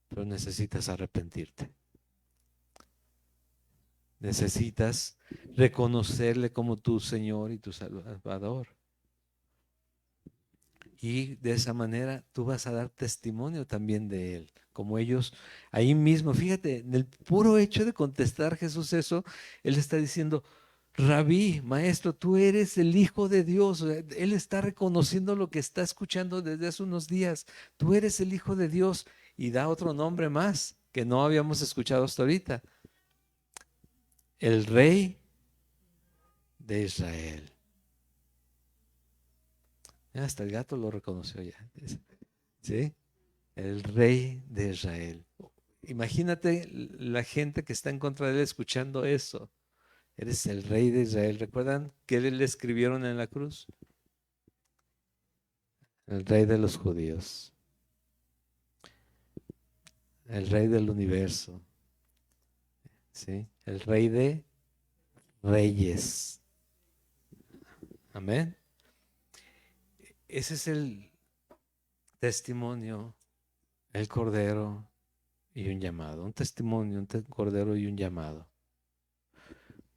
pero necesitas arrepentirte. Necesitas reconocerle como tu Señor y tu Salvador. Y de esa manera tú vas a dar testimonio también de Él, como ellos ahí mismo. Fíjate, en el puro hecho de contestar Jesús eso, Él está diciendo, Rabí, maestro, tú eres el Hijo de Dios. O sea, Él está reconociendo lo que está escuchando desde hace unos días. Tú eres el Hijo de Dios y da otro nombre más que no habíamos escuchado hasta ahorita. El Rey de Israel. Hasta el gato lo reconoció ya. ¿Sí? El Rey de Israel. Imagínate la gente que está en contra de él escuchando eso. Eres el Rey de Israel. ¿Recuerdan que le escribieron en la cruz? El Rey de los judíos. El Rey del universo. ¿Sí? El Rey de reyes. Amén. Ese es el testimonio, el cordero y un llamado. Un testimonio, un cordero y un llamado.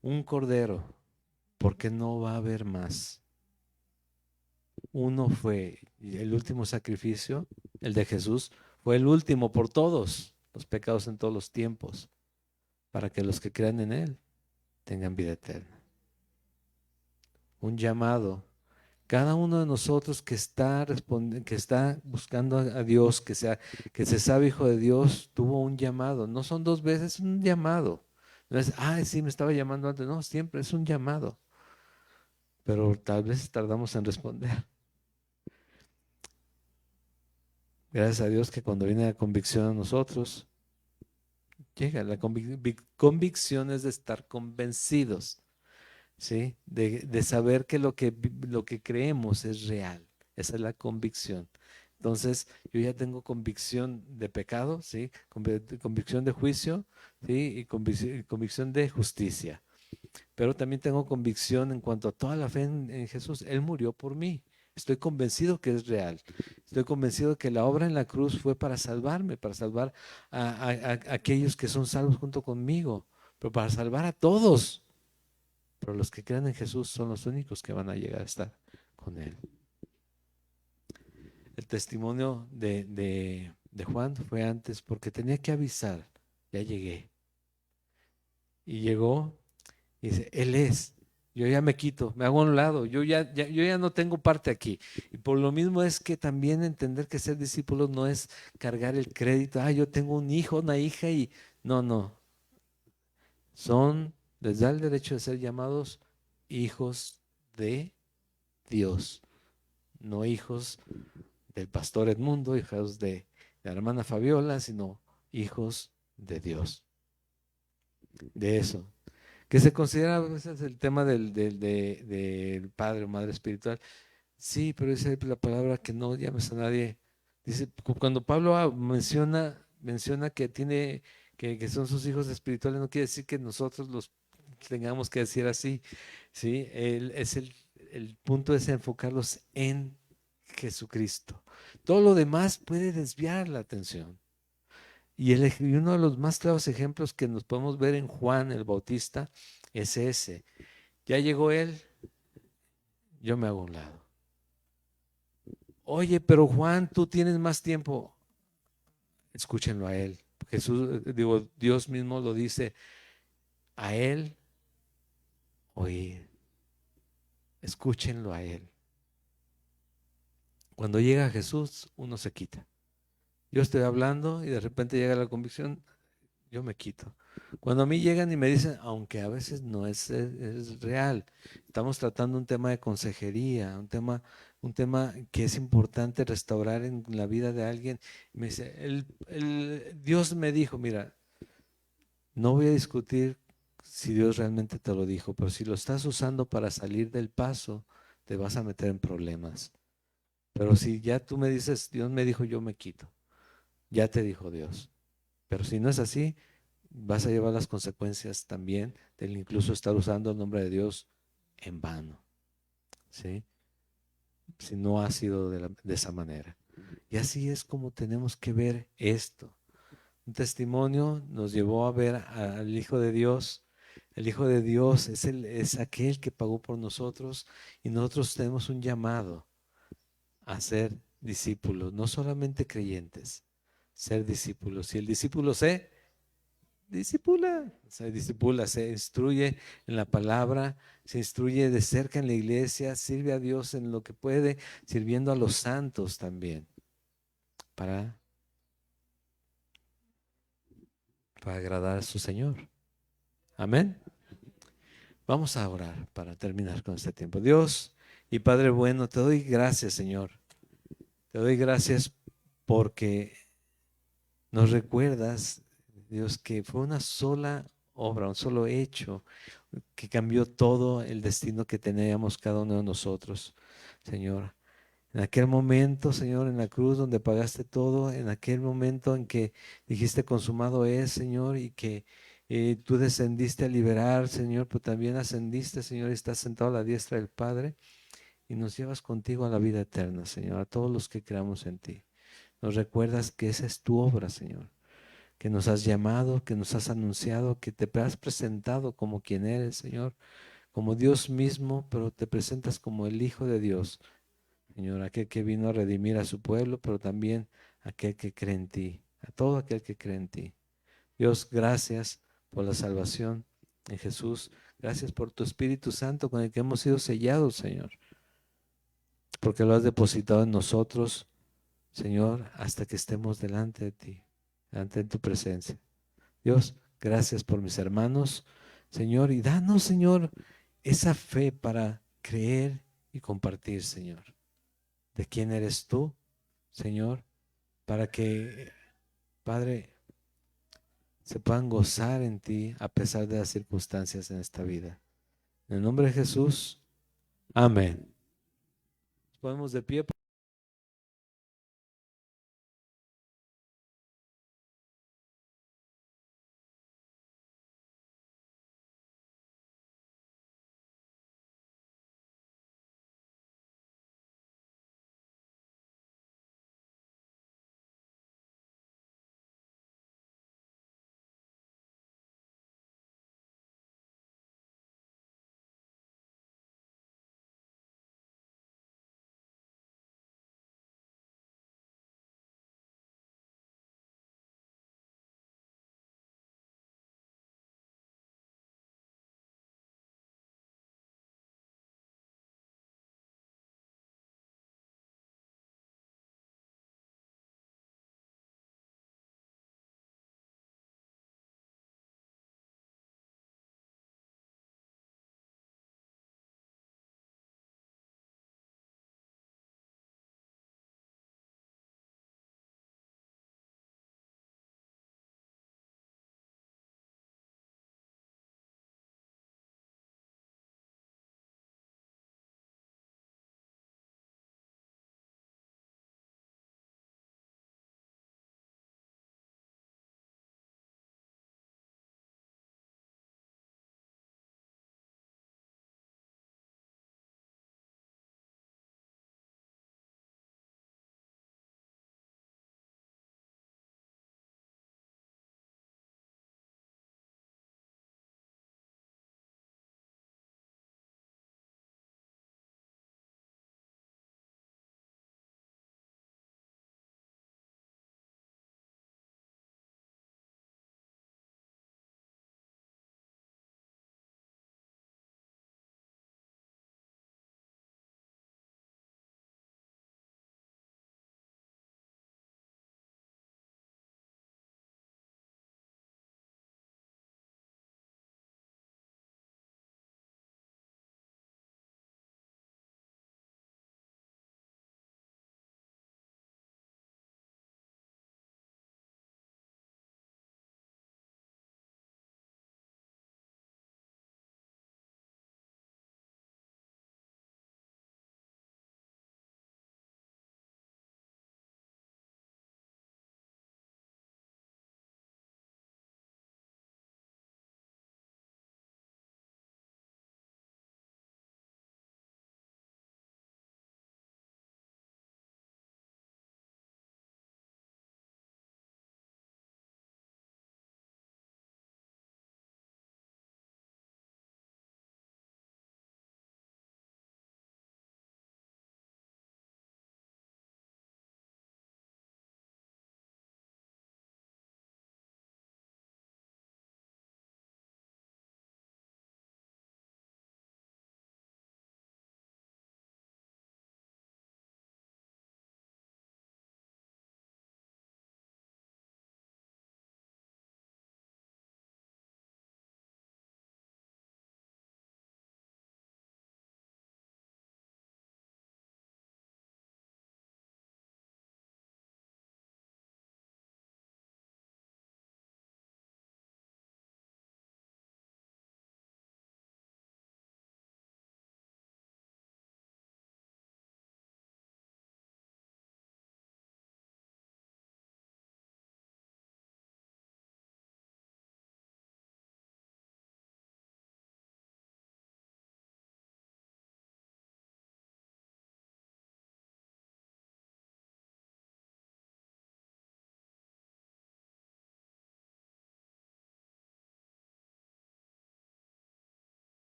Un cordero, porque no va a haber más. Uno fue el último sacrificio, el de Jesús, fue el último por todos los pecados en todos los tiempos, para que los que crean en Él tengan vida eterna. Un llamado. Cada uno de nosotros que está que está buscando a Dios, que se sabe hijo de Dios, tuvo un llamado. No son dos veces, es un llamado. No es, sí, me estaba llamando antes. No, siempre es un llamado. Pero tal vez tardamos en responder. Gracias a Dios que cuando viene la convicción a nosotros, llega la convicción es de estar convencidos, ¿sí? De saber que lo que creemos es real. Esa es la convicción. Entonces, yo ya tengo convicción de pecado, ¿sí? Convicción de juicio, ¿sí? Y convicción de justicia. Pero también tengo convicción en cuanto a toda la fe en Jesús. Él murió por mí. Estoy convencido que es real. Estoy convencido que la obra en la cruz fue para salvarme, para salvar a aquellos que son salvos junto conmigo, pero para salvar a todos. Pero los que creen en Jesús son los únicos que van a llegar a estar con Él. El testimonio de Juan fue antes porque tenía que avisar. Ya llegué. Y llegó y dice, Él es. Yo ya me quito, me hago a un lado, yo ya no tengo parte aquí. Y por lo mismo es que también entender que ser discípulo no es cargar el crédito. Ah, yo tengo un hijo, una hija y no, no. Les da el derecho de ser llamados hijos de Dios, no hijos del pastor Edmundo, hijos de la hermana Fabiola, sino hijos de Dios. De eso. Que se considera a veces el tema del padre o madre espiritual. Sí, pero dice la palabra que no llames a nadie. Dice, cuando Pablo menciona que que son sus hijos espirituales, no quiere decir que nosotros los tengamos que decir así. Sí, el punto es enfocarlos en Jesucristo. Todo lo demás puede desviar la atención. Y uno de los más claros ejemplos que nos podemos ver en Juan el Bautista es ese. Ya llegó él, yo me hago a un lado. Oye, pero Juan, tú tienes más tiempo. Escúchenlo a él. Jesús, digo, Dios mismo lo dice, a él oír. Escúchenlo a él. Cuando llega Jesús, uno se quita. Yo estoy hablando y de repente llega la convicción, yo me quito. Cuando a mí llegan y me dicen, aunque a veces no es real, estamos tratando un tema de consejería, un tema que es importante restaurar en la vida de alguien. Me dice, Dios me dijo, mira, no voy a discutir si Dios realmente te lo dijo, pero si lo estás usando para salir del paso, te vas a meter en problemas. Pero si ya tú me dices, Dios me dijo, yo me quito, ya te dijo Dios. Pero si no es así, vas a llevar las consecuencias también del incluso estar usando el nombre de Dios en vano, ¿sí? Si no ha sido de esa manera. Y así es como tenemos que ver esto. Un testimonio nos llevó a ver al Hijo de Dios. El Hijo de Dios es aquel que pagó por nosotros y nosotros tenemos un llamado a ser discípulos, no solamente creyentes, ser discípulos. Y el discípulo se discipula, se instruye en la palabra, se instruye de cerca en la iglesia, sirve a Dios en lo que puede, sirviendo a los santos también, para, para agradar a su Señor. Amén. Vamos a orar para terminar con este tiempo. Dios y Padre bueno, te doy gracias, Señor. Te doy gracias porque nos recuerdas, Dios, que fue una sola obra, un solo hecho que cambió todo el destino que teníamos cada uno de nosotros, Señor. En aquel momento, Señor, en la cruz donde pagaste todo, en aquel momento en que dijiste consumado es, Señor, y que tú descendiste a liberar, Señor, pero también ascendiste, Señor, y estás sentado a la diestra del Padre y nos llevas contigo a la vida eterna, Señor, a todos los que creamos en ti. Nos recuerdas que esa es tu obra, Señor, que nos has llamado, que nos has anunciado, que te has presentado como quien eres, Señor, como Dios mismo, pero te presentas como el Hijo de Dios, Señor, aquel que vino a redimir a su pueblo, pero también aquel que cree en ti, a todo aquel que cree en ti. Dios, gracias por la salvación en Jesús. Gracias por tu Espíritu Santo con el que hemos sido sellados, Señor, porque lo has depositado en nosotros, Señor, hasta que estemos delante de ti, delante de tu presencia. Dios, gracias por mis hermanos, Señor, y danos, Señor, esa fe para creer y compartir, Señor, de quién eres tú, Señor, para que, Padre, se puedan gozar en ti a pesar de las circunstancias en esta vida. En el nombre de Jesús. Amén. Ponemos de pie.